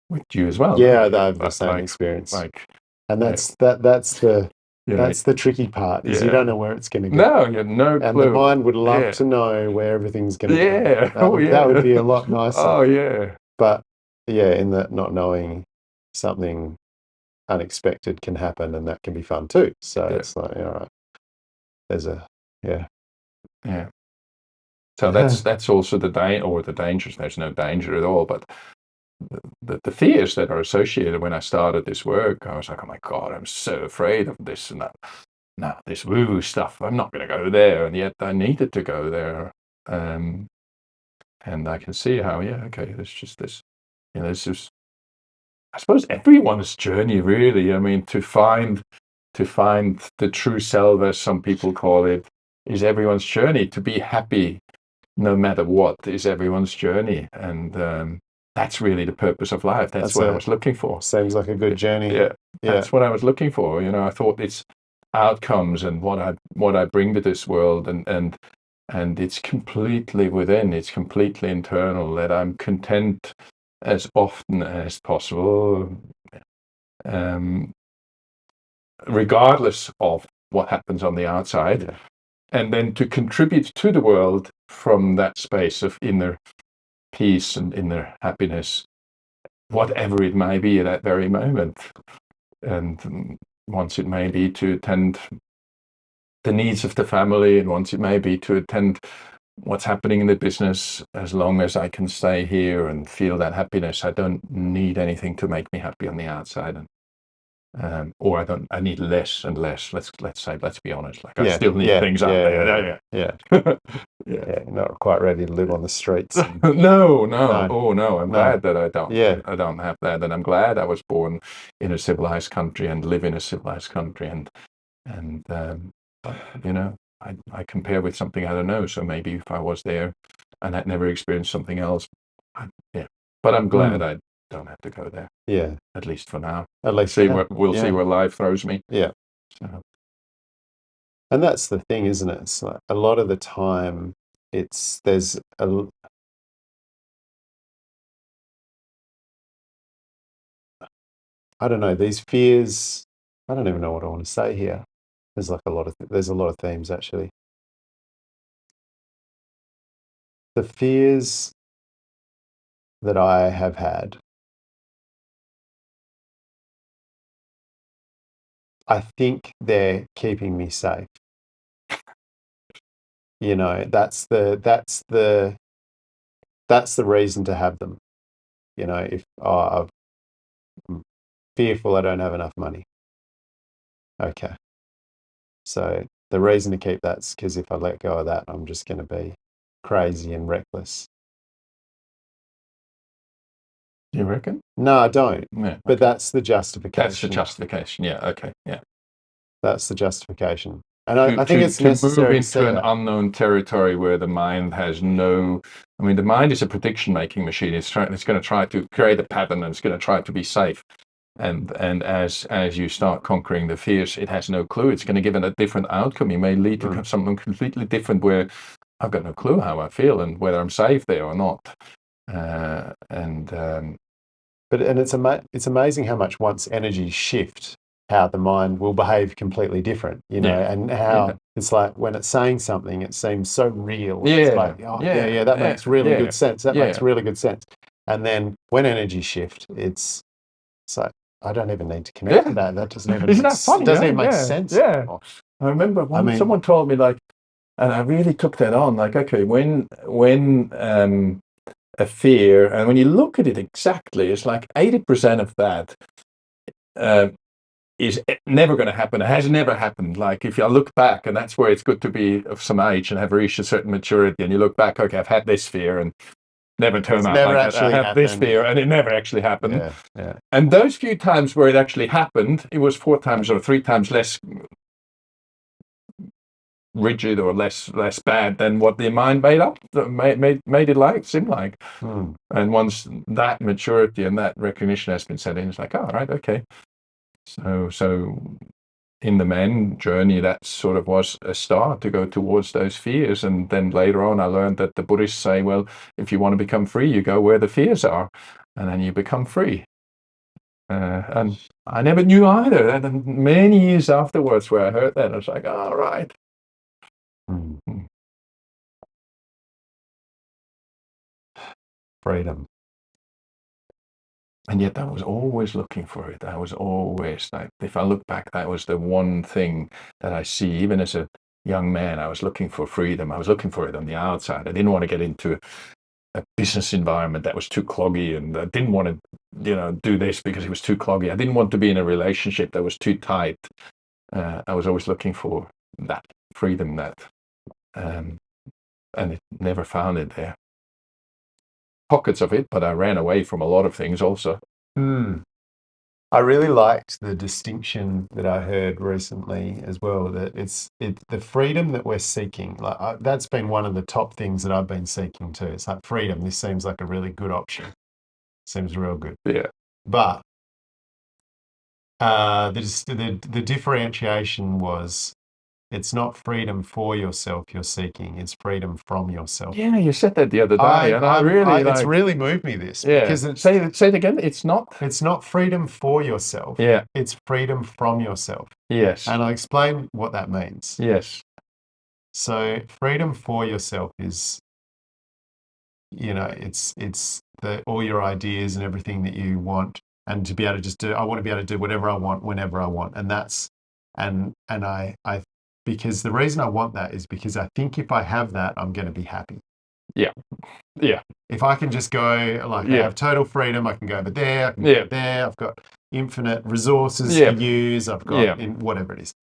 With you as well, Yeah, no? I have the same experience, Like, and uh, you know, that's the tricky part is you yeah. don't know where it's going to go, No, you have no and the clue. mind would love Yeah, to know where everything's going to go. yeah. Oh, That would yeah. be a lot nicer, Oh, yeah, but yeah, in that not knowing, something unexpected can happen, and that can be fun too. So yeah, it's like, all right, there's a yeah. yeah. So that's also the dangers. There's no danger at all, but the fears that are associated when I started this work, I was like, oh my God, I'm so afraid of this and that. No, this woo stuff, I'm not going to go there. And yet I needed to go there. Um, and I can see how, yeah, okay, there's just this, you know, this is, I suppose, everyone's journey, really. I mean, to find the true self, as some people call it, is everyone's journey. To be happy no matter what is everyone's journey. And that's really the purpose of life. That's That's what I a was looking for. seems like a good journey. Yeah, Yeah, that's what I was looking for. You know, I thought it's outcomes and what I bring to this world, and it's completely within. It's completely internal. That I'm content as often as possible, um, regardless of what happens on the outside, yeah. and then to contribute to the world from that space of inner peace and inner happiness, whatever it may be at that very moment. And once it may be to attend the needs of the family, and once it may be to attend what's happening in the business, as long as I can stay here and feel that happiness, I don't need anything to make me happy on the outside. And or I need less and less. Let's be honest. Like I Yeah, still need yeah, things out yeah, yeah, there. yeah, Yeah, yeah. yeah. Not quite ready to live on the streets. And, No, no. no, Oh, no. I'm no. glad that I don't. Yeah, I don't have that, and I'm glad I was born in a civilized country and live in a civilized country. And but you know, I compare with something I don't know. So maybe if I was there and I'd never experienced something else, yeah. But I'm glad mm, I don't have to go there, yeah. at least for now. At least for now. We'll see Yeah, where life throws me. yeah. So And that's the thing, isn't it? It's like a lot of the time, it's there's a I don't know, these fears. I don't even know what I want to say here. There's like a lot of there's a lot of themes actually. The fears that I have had, I think they're keeping me safe. You know, that's the that's the reason to have them. You know, if I'm fearful I don't have enough money. Okay. So the reason to keep that's because if I let go of that, I'm just going to be crazy and reckless. You reckon? No, I don't. Yeah. But Okay. that's the justification. That's the justification. Yeah. Okay. Yeah. That's the justification. And To I think it's to move necessary to see into an that. unknown territory where the mind has no. I mean, the mind is a prediction making machine. It's going to try to create a pattern, and it's going to try to be safe. And as you start conquering the fears, it has no clue. It's going to give it a different outcome. It may lead to something completely different where I've got no clue how I feel and whether I'm safe there or not. But it's amazing how much once energies shift, how the mind will behave completely different, you know, Yeah. and how Yeah. it's like when it's saying something, it seems so real. Yeah. It's like, oh, yeah, that makes really good sense. That makes really good sense. And then when energies shift, it's like, I don't even need to connect to that. That doesn't even Isn't that funny? doesn't Right? even make Yeah. sense Yeah. anymore. I remember someone told me like, and I really took that on. Like, okay, when a fear, and when you look at it exactly, it's like 80% of that is never going to happen. It has never happened. Like if I look back, and that's where it's good to be of some age and have reached a certain maturity, and you look back, okay, I've had this fear and never turned out like that. I have this fear and it never actually happened. Yeah. And those few times where it actually happened, it was 4 times or 3 times less rigid or less bad than what the mind made it seem like. And once that maturity and that recognition has been set in, it's like, oh, right, okay. So in the man journey, that sort of was a start to go towards those fears. And then later on, I learned that the Buddhists say, well, if you want to become free, you go where the fears are, and then you become free. And I never knew either. And many years afterwards, where I heard that, I was like, all right. Freedom. And yet I was always looking for it. I was always like, if I look back, that was the one thing that I see, even as a young man, I was looking for freedom. I was looking for it on the outside. I didn't want to get into a business environment that was too cloggy, and I didn't want to, do this because it was too cloggy. I didn't want to be in a relationship that was too tight. I was always looking for that freedom, and it never found it there. Pockets of it, but I ran away from a lot of things also. I really liked the distinction that I heard recently as well, that it's the freedom that we're seeking. Like that's been one of the top things that I've been seeking too. It's like freedom. This seems like a really good option. Seems real good. Yeah. But the differentiation was, it's not freedom for yourself you're seeking, it's freedom from yourself. Yeah, you said that the other day, and it's really moved me this. Yeah. Because say it again. It's not freedom for yourself. Yeah. It's freedom from yourself. Yes. And I'll explain what that means. Yes. So freedom for yourself is, it's all your ideas and everything that you want, and to be able to just I want to be able to do whatever I want whenever I want. And that's and I because the reason I want that is because I think if I have that, I'm going to be happy. Yeah. Yeah. If I can just go, like, I have total freedom, I can go over there, I can go there, I've got infinite resources to use, I've got whatever it is.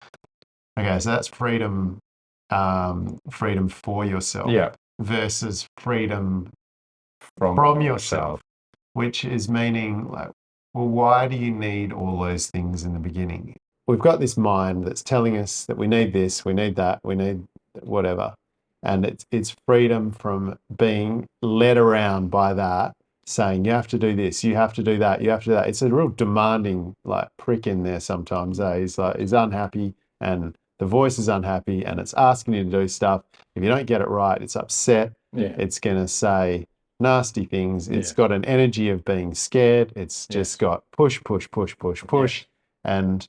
Okay, so that's freedom, freedom for yourself versus freedom from yourself, which is meaning like, well, why do you need all those things in the beginning? We've got this mind that's telling us that we need this, we need that, we need whatever. And it's freedom from being led around by that, saying you have to do this, you have to do that, you have to do that. It's a real demanding like prick in there sometimes. He's unhappy, and the voice is unhappy, and it's asking you to do stuff. If you don't get it right, it's upset. It's going to say nasty things. It's got an energy of being scared. It's just got push, and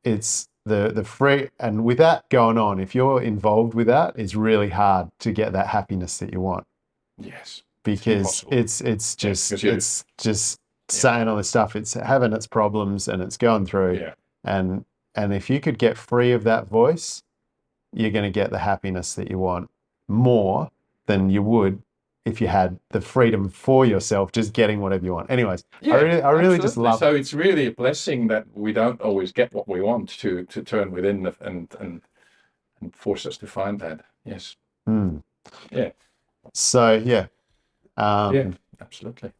it's the free. And with that going on, if you're involved with that, it's really hard to get that happiness that you want. Yes, because it's just saying all this stuff. It's having its problems and it's going through. And if you could get free of that voice, you're going to get the happiness that you want more than you would if you had the freedom for yourself, just getting whatever you want. Anyways, Yeah, I really just absolutely. love. So it's really a blessing that we don't always get what we want to turn within and force us to find that. Yes. Mm. Yeah. So yeah. Yeah. Um, Absolutely.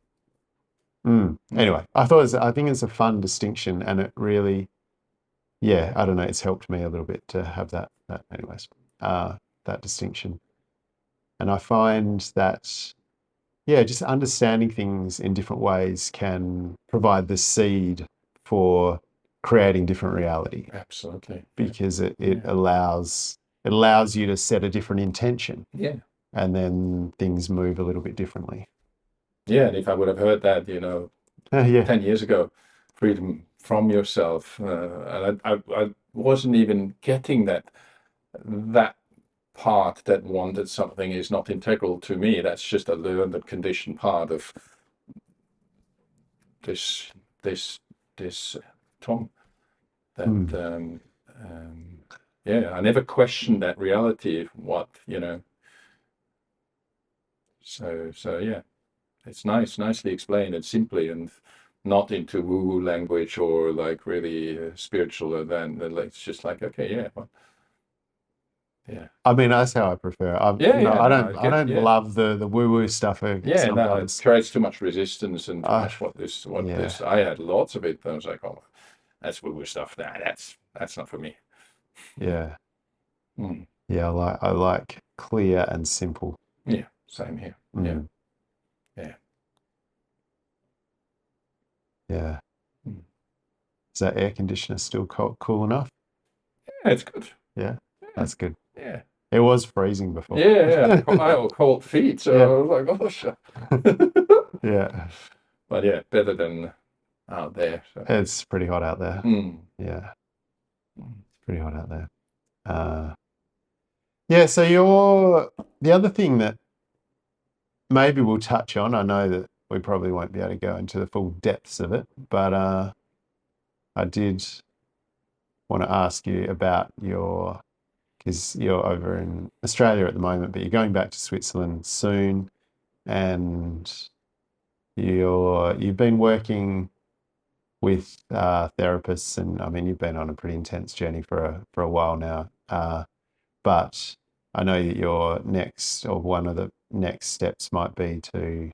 Mm. anyway, I think it's a fun distinction, and it really, yeah, I don't know, it's helped me a little bit to have that anyways, that distinction. And I find that, yeah, just understanding things in different ways can provide the seed for creating different reality, Absolutely. Yeah. because it Yeah. allows you to set a different intention, Yeah. and then things move a little bit differently. Yeah. And if I would have heard that, Yeah. 10 years ago, freedom from yourself, and I wasn't even getting that part that wanted something is not integral to me. That's just a learned and conditioned part of this this this Tom. That Mm. yeah, I never questioned that reality. So yeah, it's nicely explained and simply, and not into woo-woo language or like really spiritual. And then it's just like, okay, yeah, well, yeah, I mean, that's how I prefer. yeah, yeah. I No, I don't get, yeah. love the woo-woo stuff. Yeah, no, it Sometimes, creates too much resistance and too much what yeah, this. I had lots of it. I was like, oh, that's woo-woo stuff. Nah, that's not for me. yeah, Mm. yeah. I like clear and simple. Yeah, same here. Yeah, Mm, yeah. yeah. Mm. Is that air conditioner still cool enough? Yeah, it's good. Yeah, Yeah, that's good. yeah, It was freezing before. yeah, yeah. I have cold feet, Yeah, so I was like, oh, shit. yeah. But yeah, better than out there. So. It's pretty hot out there. Mm. Yeah, Mm. it's pretty hot out there. Yeah. So the other thing that maybe we'll touch on. I know that we probably won't be able to go into the full depths of it, but I did want to ask you about because you're over in Australia at the moment, but you're going back to Switzerland soon, and you've been working with therapists, and I mean, you've been on a pretty intense journey for a while now. But I know that your next, or one of the next steps might be to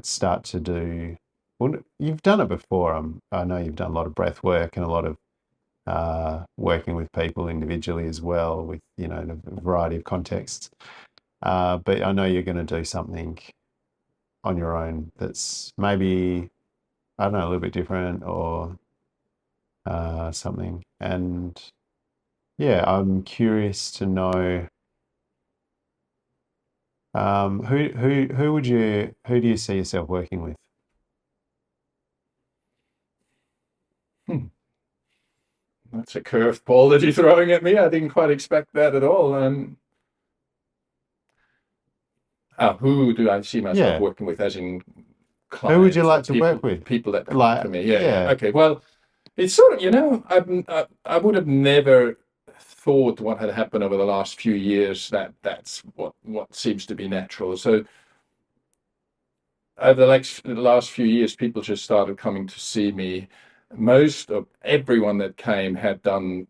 start to do. Well, you've done it before. I know you've done a lot of breath work and a lot of working with people individually as well, with in a variety of contexts. But I know you're going to do something on your own that's maybe, I don't know, a little bit different, or something. And yeah, I'm curious to know, who do you see yourself working with? Hmm. That's a curveball that you're throwing at me. I didn't quite expect that at all. Who do I see myself Yeah, working with, as in who would you clients or like to work with? people that come to Like, me? Yeah, yeah. yeah, Okay. Well, it's sort of, I would have never thought what had happened over the last few years that's what seems to be natural. So over the last few years, people just started coming to see me. Most of everyone that came had done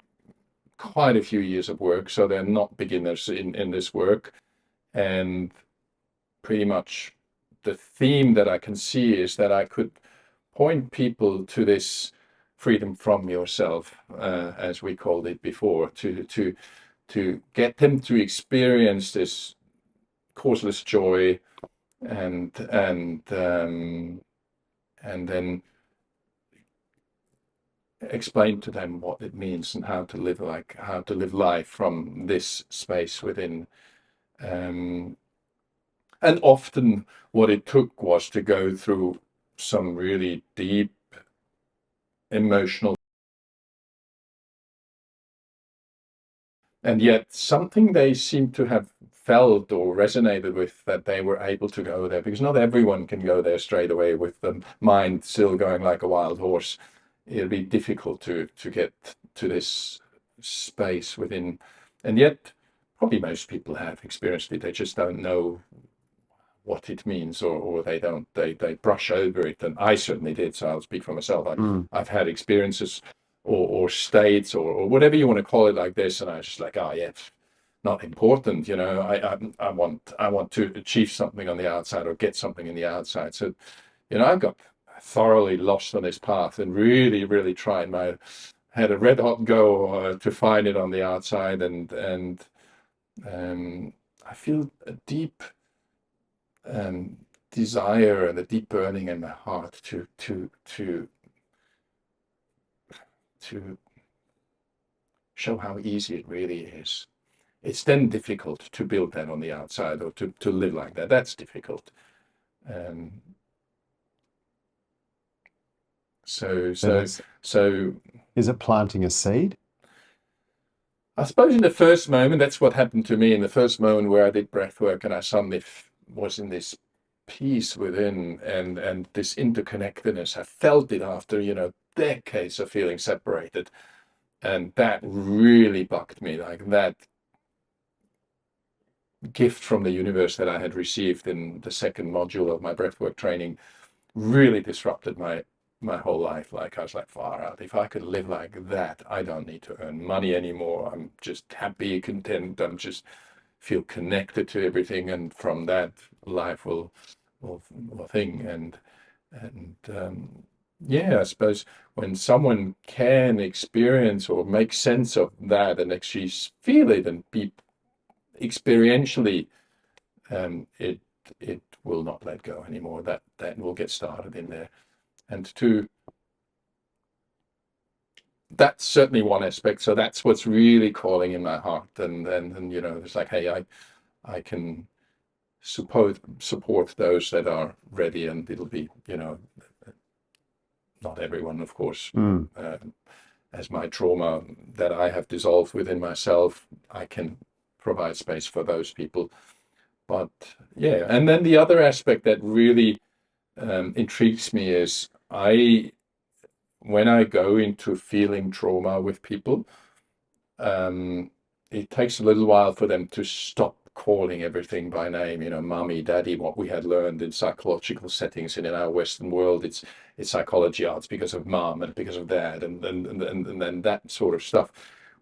quite a few years of work, so they're not beginners in this work. And pretty much the theme that I can see is that I could point people to this freedom from yourself, as we called it before, to get them to experience this causeless joy, and then explain to them what it means and how to live life from this space within. Um, and often what it took was to go through some really deep emotional, and yet something they seem to have felt or resonated with, that they were able to go there, because not everyone can go there straight away with the mind still going like a wild horse. It'll be difficult to get to this space within, and yet probably most people have experienced it. They just don't know what it means, or they don't, they brush over it. And I certainly did. So I'll speak for myself. Mm. I've had experiences or states or whatever you want to call it like this, and I was just like, oh yeah, not important. I want to achieve something on the outside or get something in the outside. So I got thoroughly lost on this path and really, really tried had a red hot go to find it on the outside, and I feel a deep desire and a deep burning in my heart to show how easy it really is. It's then difficult to build that on the outside, or to live like that. That's difficult. Um, so So so so is it planting a seed? I suppose in the first moment, that's what happened to me in the first moment where I did breath work, and I suddenly was in this peace within, and this interconnectedness. I felt it after, decades of feeling separated. And that really bucked me, like that gift from the universe that I had received in the second module of my breathwork training really disrupted my whole life. Like I was like, far out. If I could live like that, I don't need to earn money anymore. I'm just happy, content. I'm just feel connected to everything, and from that, life will thing. And yeah, I suppose when someone can experience or make sense of that and actually feel it and be experientially, it will not let go anymore. That will get started in there. And that's certainly one aspect. So that's what's really calling in my heart. And it's like, hey, I can support those that are ready, and it'll be, not everyone, of course. Mm. As my trauma that I have dissolved within myself, I can provide space for those people. But yeah, and then the other aspect that really intrigues me is when I go into feeling trauma with people, it takes a little while for them to stop calling everything by name, mommy, daddy, what we had learned in psychological settings, and in our Western world, it's psychology arts because of mom and because of dad, and then that sort of stuff,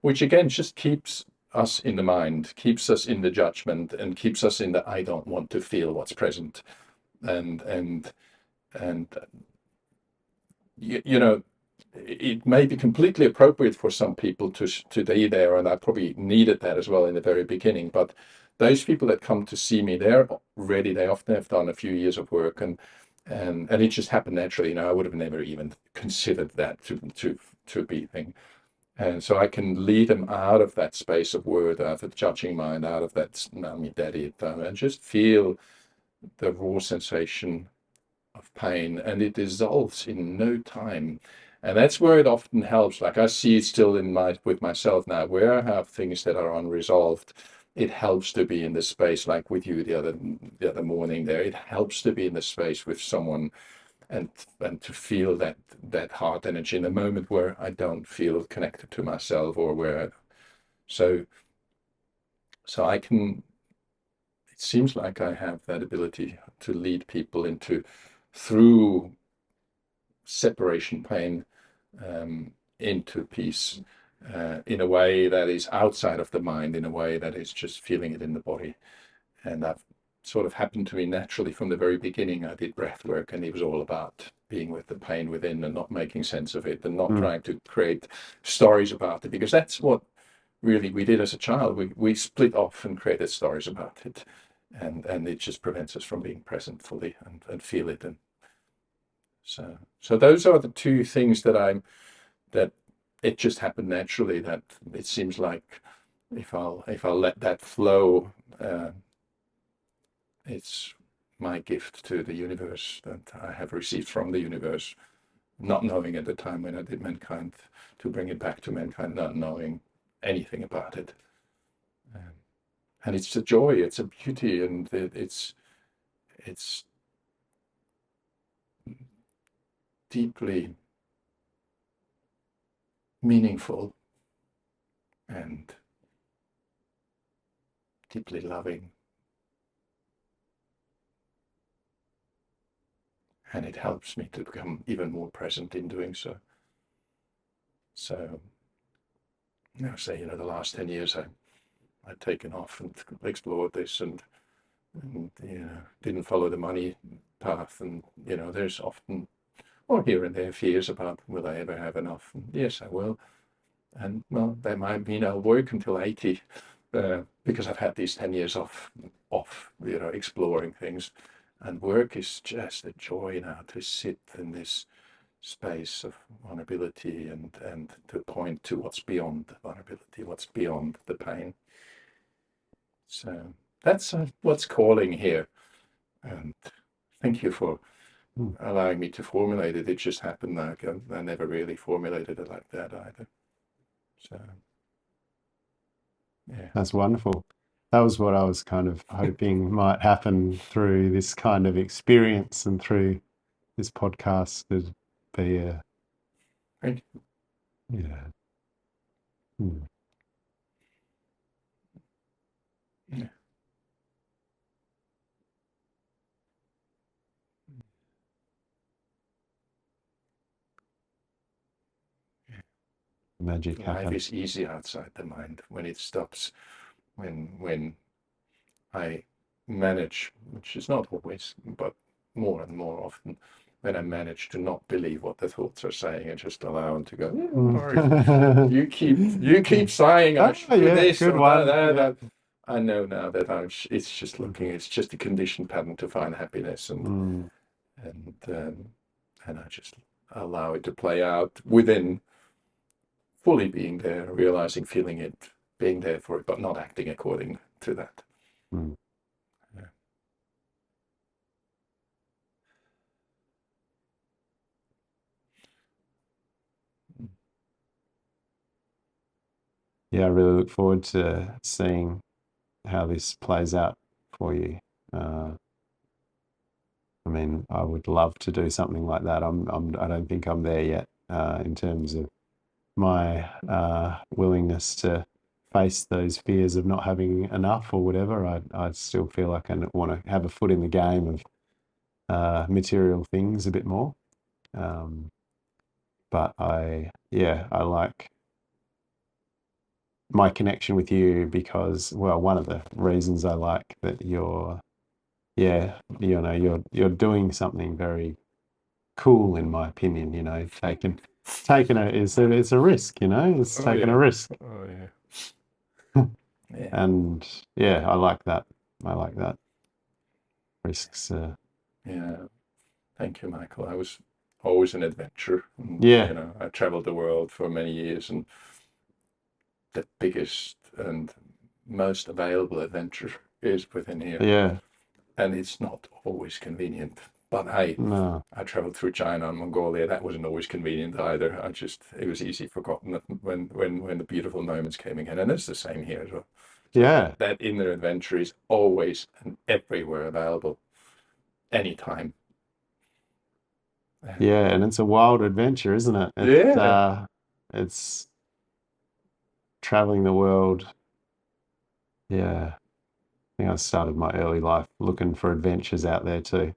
which again just keeps us in the mind, keeps us in the judgment, and keeps us in the I don't want to feel what's present. And and and it may be completely appropriate for some people to be there, and I probably needed that as well in the very beginning. But those people that come to see me, they're ready. They often have done a few years of work, and it just happened naturally. I would have never even considered that to be thing. And so I can lead them out of that space of word, out of the judging mind, out of that mommy, daddy, and just feel the raw sensation of pain, and it dissolves in no time. And that's where it often helps. Like I see it still with myself now, where I have things that are unresolved. It helps to be in the space, like with you the other morning there. It helps to be in the space with someone, and to feel that heart energy in a moment where I don't feel connected to myself, or where so I can. It seems like I have that ability to lead people through separation pain, into peace, in a way that is outside of the mind, in a way that is just feeling it in the body. And that sort of happened to me naturally from the very beginning. I did breath work, and it was all about being with the pain within and not making sense of it, and not Mm. trying to create stories about it, because that's what really we did as a child. We split off and created stories about it, and it just prevents us from being present fully and feel it. And so those are the two things that it just happened naturally. That it seems like if I'll let that flow, it's my gift to the universe that I have received from the universe, not knowing at the time when I did mankind, to bring it back to mankind, not knowing anything about it. Um, and it's a joy, it's a beauty, and it's deeply meaningful and deeply loving. and it helps me to become even more present in doing so. So, say, the last 10 years I've taken off and explored this, and didn't follow the money path, and there's often, or here and there, fears about will I ever have enough. And yes, I will. And well, that might mean I'll work until 80, because I've had these 10 years off, exploring things. And work is just a joy now, to sit in this space of vulnerability and to point to what's beyond the vulnerability, what's beyond the pain. So that's what's calling here. And thank you for allowing me to formulate it. It just happened like I never really formulated it like that either. So, yeah. That's wonderful. That was what I was kind of hoping might happen through this kind of experience and through this podcast, would be a, Thank yeah. Hmm. you. Magic Life happen. is easy outside the mind when it stops. When I manage, which is not always, but more and more often, when I manage to not believe what the thoughts are saying and just allow them to go, yeah, you keep saying I should do this good or one. that. I know now that it's just it's just a conditioned pattern to find happiness, and I just allow it to play out within, fully being there, realizing, feeling it, being there for it, but not acting according to that. Mm. Yeah. Yeah, I really look forward to seeing how this plays out for you. I mean, I would love to do something like that. I don't think I'm there yet, in terms of my willingness to face those fears of not having enough or whatever. I still feel like I want to have a foot in the game of material things a bit more. But I like my connection with you because, well, one of the reasons I like that you're doing something very cool, in my opinion. Taking it's a risk. It's Oh taking a yeah. risk. Oh yeah. Yeah. And yeah, I like that. I like that. Risks. Yeah. Thank you, Michael. I was always an adventurer. And, Yeah, I traveled the world for many years, and the biggest and most available adventure is within here. yeah. And it's not always convenient. But I No, traveled through China and Mongolia. That wasn't always convenient either. It was easy forgotten when the beautiful moments came again. And it's the same here as well. So yeah, that inner adventure is always and everywhere available, anytime. yeah. And it's a wild adventure, isn't it? Yeah. It's traveling the world. Yeah, I think I started my early life looking for adventures out there too.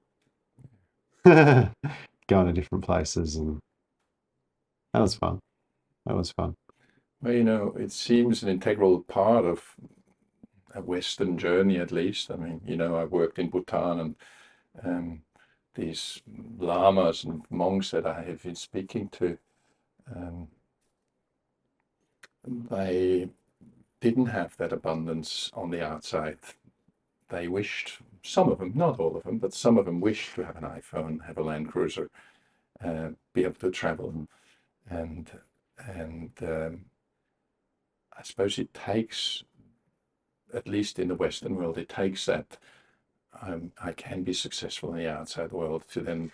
Going to different places, and that was fun. That was fun. Well, it seems an integral part of a Western journey, at least. I mean, I've worked in Bhutan, and um, these lamas and monks that I have been speaking to, um, they didn't have that abundance on the outside. They wished, some of them, not all of them, but some of them wished to have an iPhone, have a Land Cruiser, be able to travel, and I suppose it takes, at least in the Western world, it takes that I can be successful in the outside world to then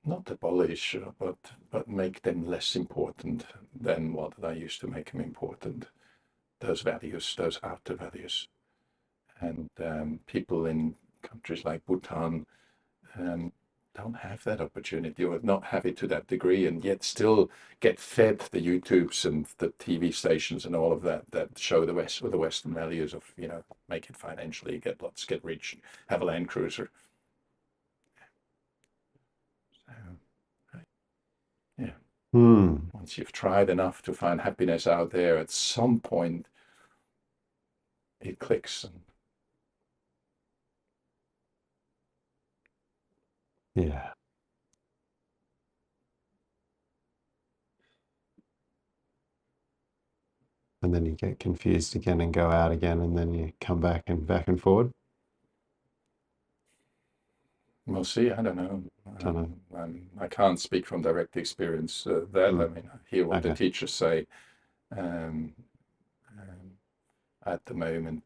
not abolish, but make them less important than what I used to make them important. Those values, those outer values, and people in countries like Bhutan, um, don't have that opportunity or not have it to that degree, and yet still get fed the YouTubes and the TV stations and all of that that show the West with the Western values of, make it financially, get lots, get rich, have a Land Cruiser. So, yeah. Once you've tried enough to find happiness out there, at some point it clicks. And Yeah. And then you get confused again and go out again, and then you come back and forward. we'll see. I don't know. I can't speak from direct experience. I mean, I hear what the teachers say. At the moment,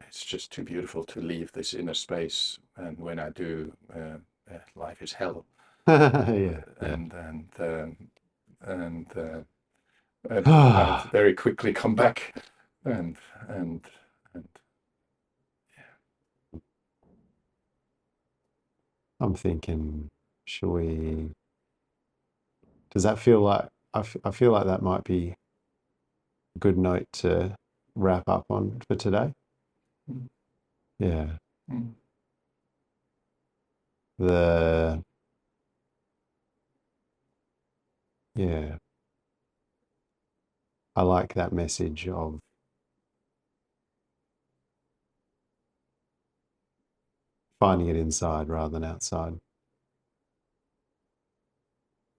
it's just too beautiful to leave this inner space. And when I do, life is hell. Yeah. And I very quickly come back and I'm thinking, does that feel like, I feel like that might be a good note to wrap up on for today. Yeah. Yeah. I like that message of finding it inside rather than outside.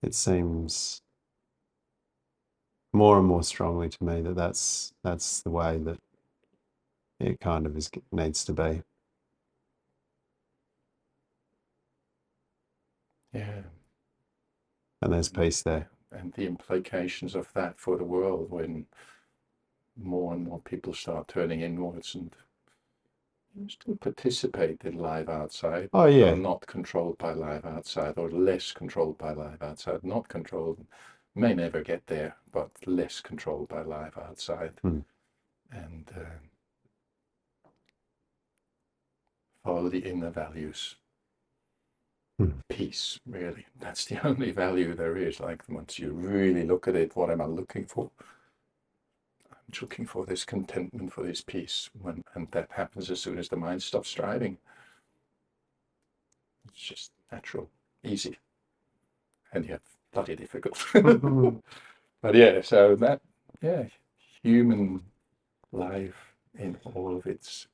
It seems more and more strongly to me that that's the way that it kind of needs to be. Yeah. And there's peace there. And the implications of that for the world when more and more people start turning inwards and still participate in life outside. Oh yeah. But not controlled by life outside, or less controlled by life outside. Not controlled, may never get there, but less controlled by life outside. And follow the inner values. Peace, really. That's the only value there is. Like, once you really look at it, what am I looking for? I'm looking for this contentment, for this peace. And that happens as soon as the mind stops striving. It's just natural, easy. And yet bloody difficult. But yeah, so that, human life in all of it's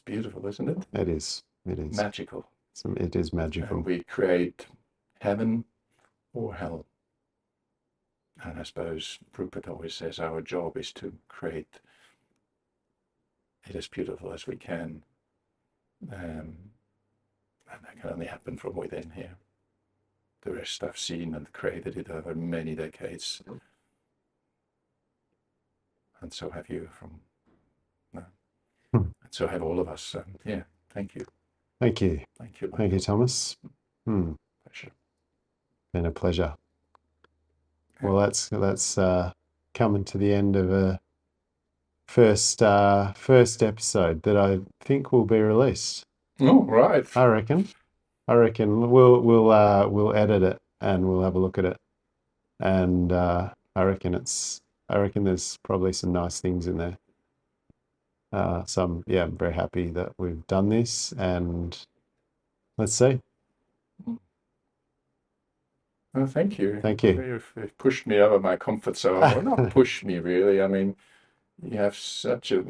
beautiful, isn't it? It is. Magical. It is magical. And we create heaven or hell. And I suppose Rupert always says our job is to create it as beautiful as we can. And that can only happen from within here. The rest I've seen and created it over many decades. And so have you and so have all of us. Yeah, thank you. Thank you. Thank you. Thank you, Thomas. Pleasure. Been a pleasure. Well, that's coming to the end of a first episode that I think will be released. Oh, right. I reckon we'll edit it and we'll have a look at it, and I reckon there's probably some nice things in there. So I'm very happy that we've done this, and let's see. Oh, thank you. Thank you. You've pushed me over my comfort zone. Well, not pushed me, really. I mean, you have such a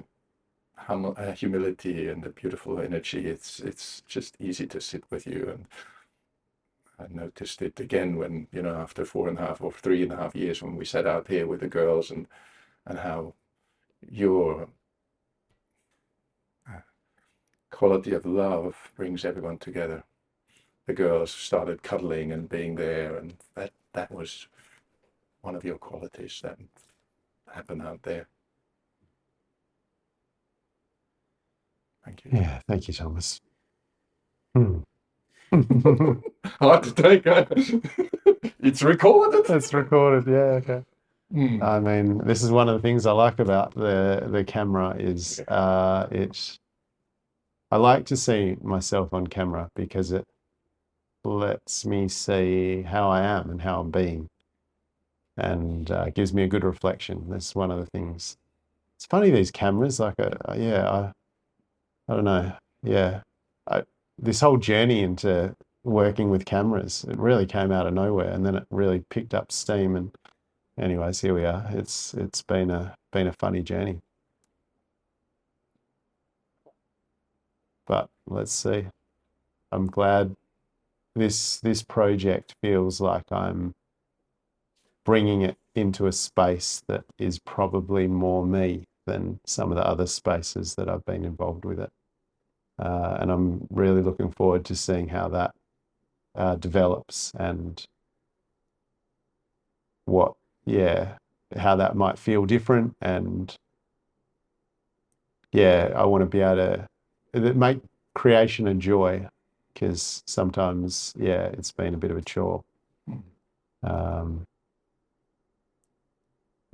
humility and a beautiful energy. It's just easy to sit with you. And I noticed it again when, after 4.5 or 3.5 years when we sat out here with the girls, and how your quality of love brings everyone together. The girls started cuddling and being there, and that was one of your qualities that happened out there. Thank you. Yeah, thank you, Thomas. Hard to take. It's recorded. It's recorded. Yeah. Okay. I mean, this is one of the things I like about the camera is I like to see myself on camera because it lets me see how I am and how I'm being, and gives me a good reflection. That's one of the things. It's funny, these cameras, like, yeah, I don't know. Yeah. This whole journey into working with cameras, it really came out of nowhere, and then it really picked up steam. And anyways, here we are. It's been a funny journey. But let's see. I'm glad this project feels like I'm bringing it into a space that is probably more me than some of the other spaces that I've been involved with it. And I'm really looking forward to seeing how that develops, and how that might feel different. And I want to be able to make creation a joy, because sometimes, it's been a bit of a chore.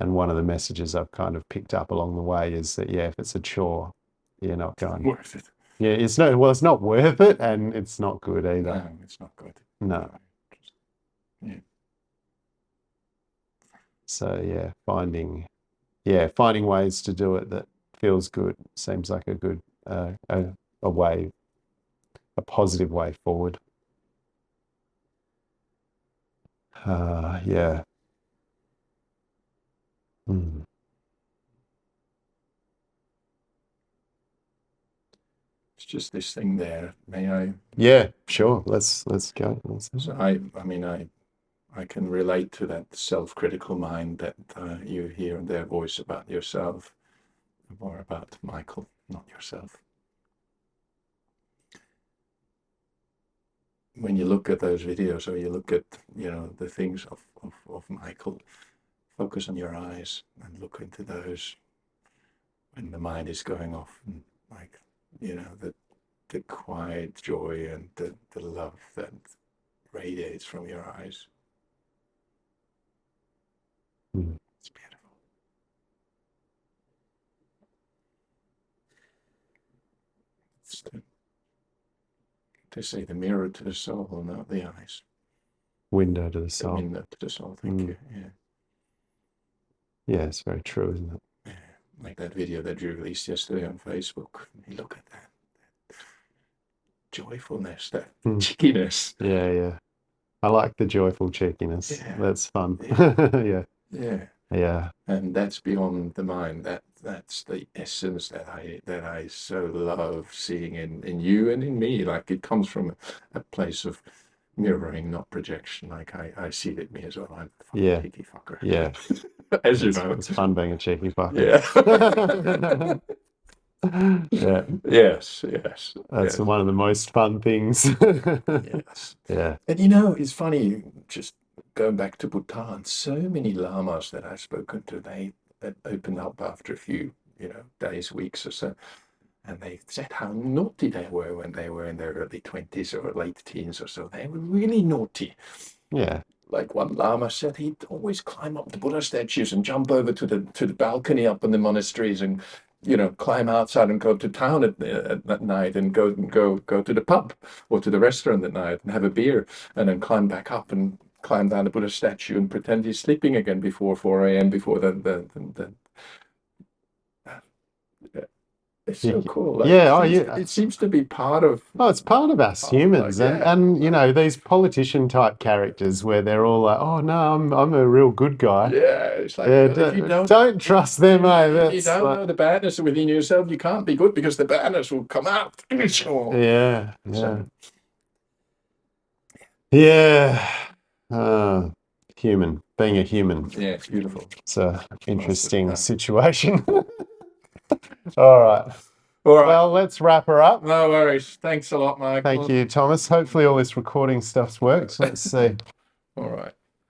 And one of the messages I've kind of picked up along the way is that, if it's a chore, you're not going. Worth it. Yeah, it's not worth it, and it's not good either. No, it's not good. No. Yeah. So finding ways to do it that feels good seems like a good a way, a positive way forward. Yeah. It's just this thing there. May I? Yeah, sure. Let's go. So I can relate to that self-critical mind that you hear in their voice about yourself, or about Michael, not yourself. When you look at those videos, or you look at, the things of Michael, focus on your eyes and look into those when the mind is going off, and like, the quiet joy and the love that radiates from your eyes. It's beautiful. It's they say the mirror to the soul, not the eyes. Window to the soul. The window to the soul. Thank you. Yeah. Yeah, it's very true, isn't it? Yeah. Like that video that you released yesterday on Facebook. Look at that joyfulness, that cheekiness. Yeah. I like the joyful cheekiness. Yeah. That's fun. Yeah. And that's beyond the mind. That's the essence that I so love seeing in you and in me. Like, it comes from a place of mirroring, not projection. Like, I see it in me as well. I'm a fucking cheeky fucker. Yeah. As you know. It's fun being a cheeky fucker. Yeah. Yeah. Yes. That's one of the most fun things. Yes. Yeah. And it's funny, just going back to Bhutan, so many lamas that I've spoken to, they opened up after a few, days, weeks or so. And they said how naughty they were when they were in their early 20s or late teens or so. They were really naughty. Yeah. Like one Lama said, he'd always climb up the Buddha statues and jump over to the balcony up in the monasteries, and climb outside and go to town at night, and go to the pub or to the restaurant at night and have a beer, and then climb back up and climb down the Buddha statue and pretend he's sleeping again before 4 a.m. before the It's so cool. Like, it seems to be part of. Oh, it's part of us humans, and these politician type characters where they're all like, "Oh no, I'm a real good guy." Yeah, it's like, if you don't trust them, if you don't know the badness within yourself, you can't be good, because the badness will come out. Human, being a human. Yeah, it's beautiful. It's an interesting situation. All right. Well, let's wrap her up. No worries. Thanks a lot, Michael. Thank you, Thomas. Hopefully all this recording stuff's works. Let's see. All right.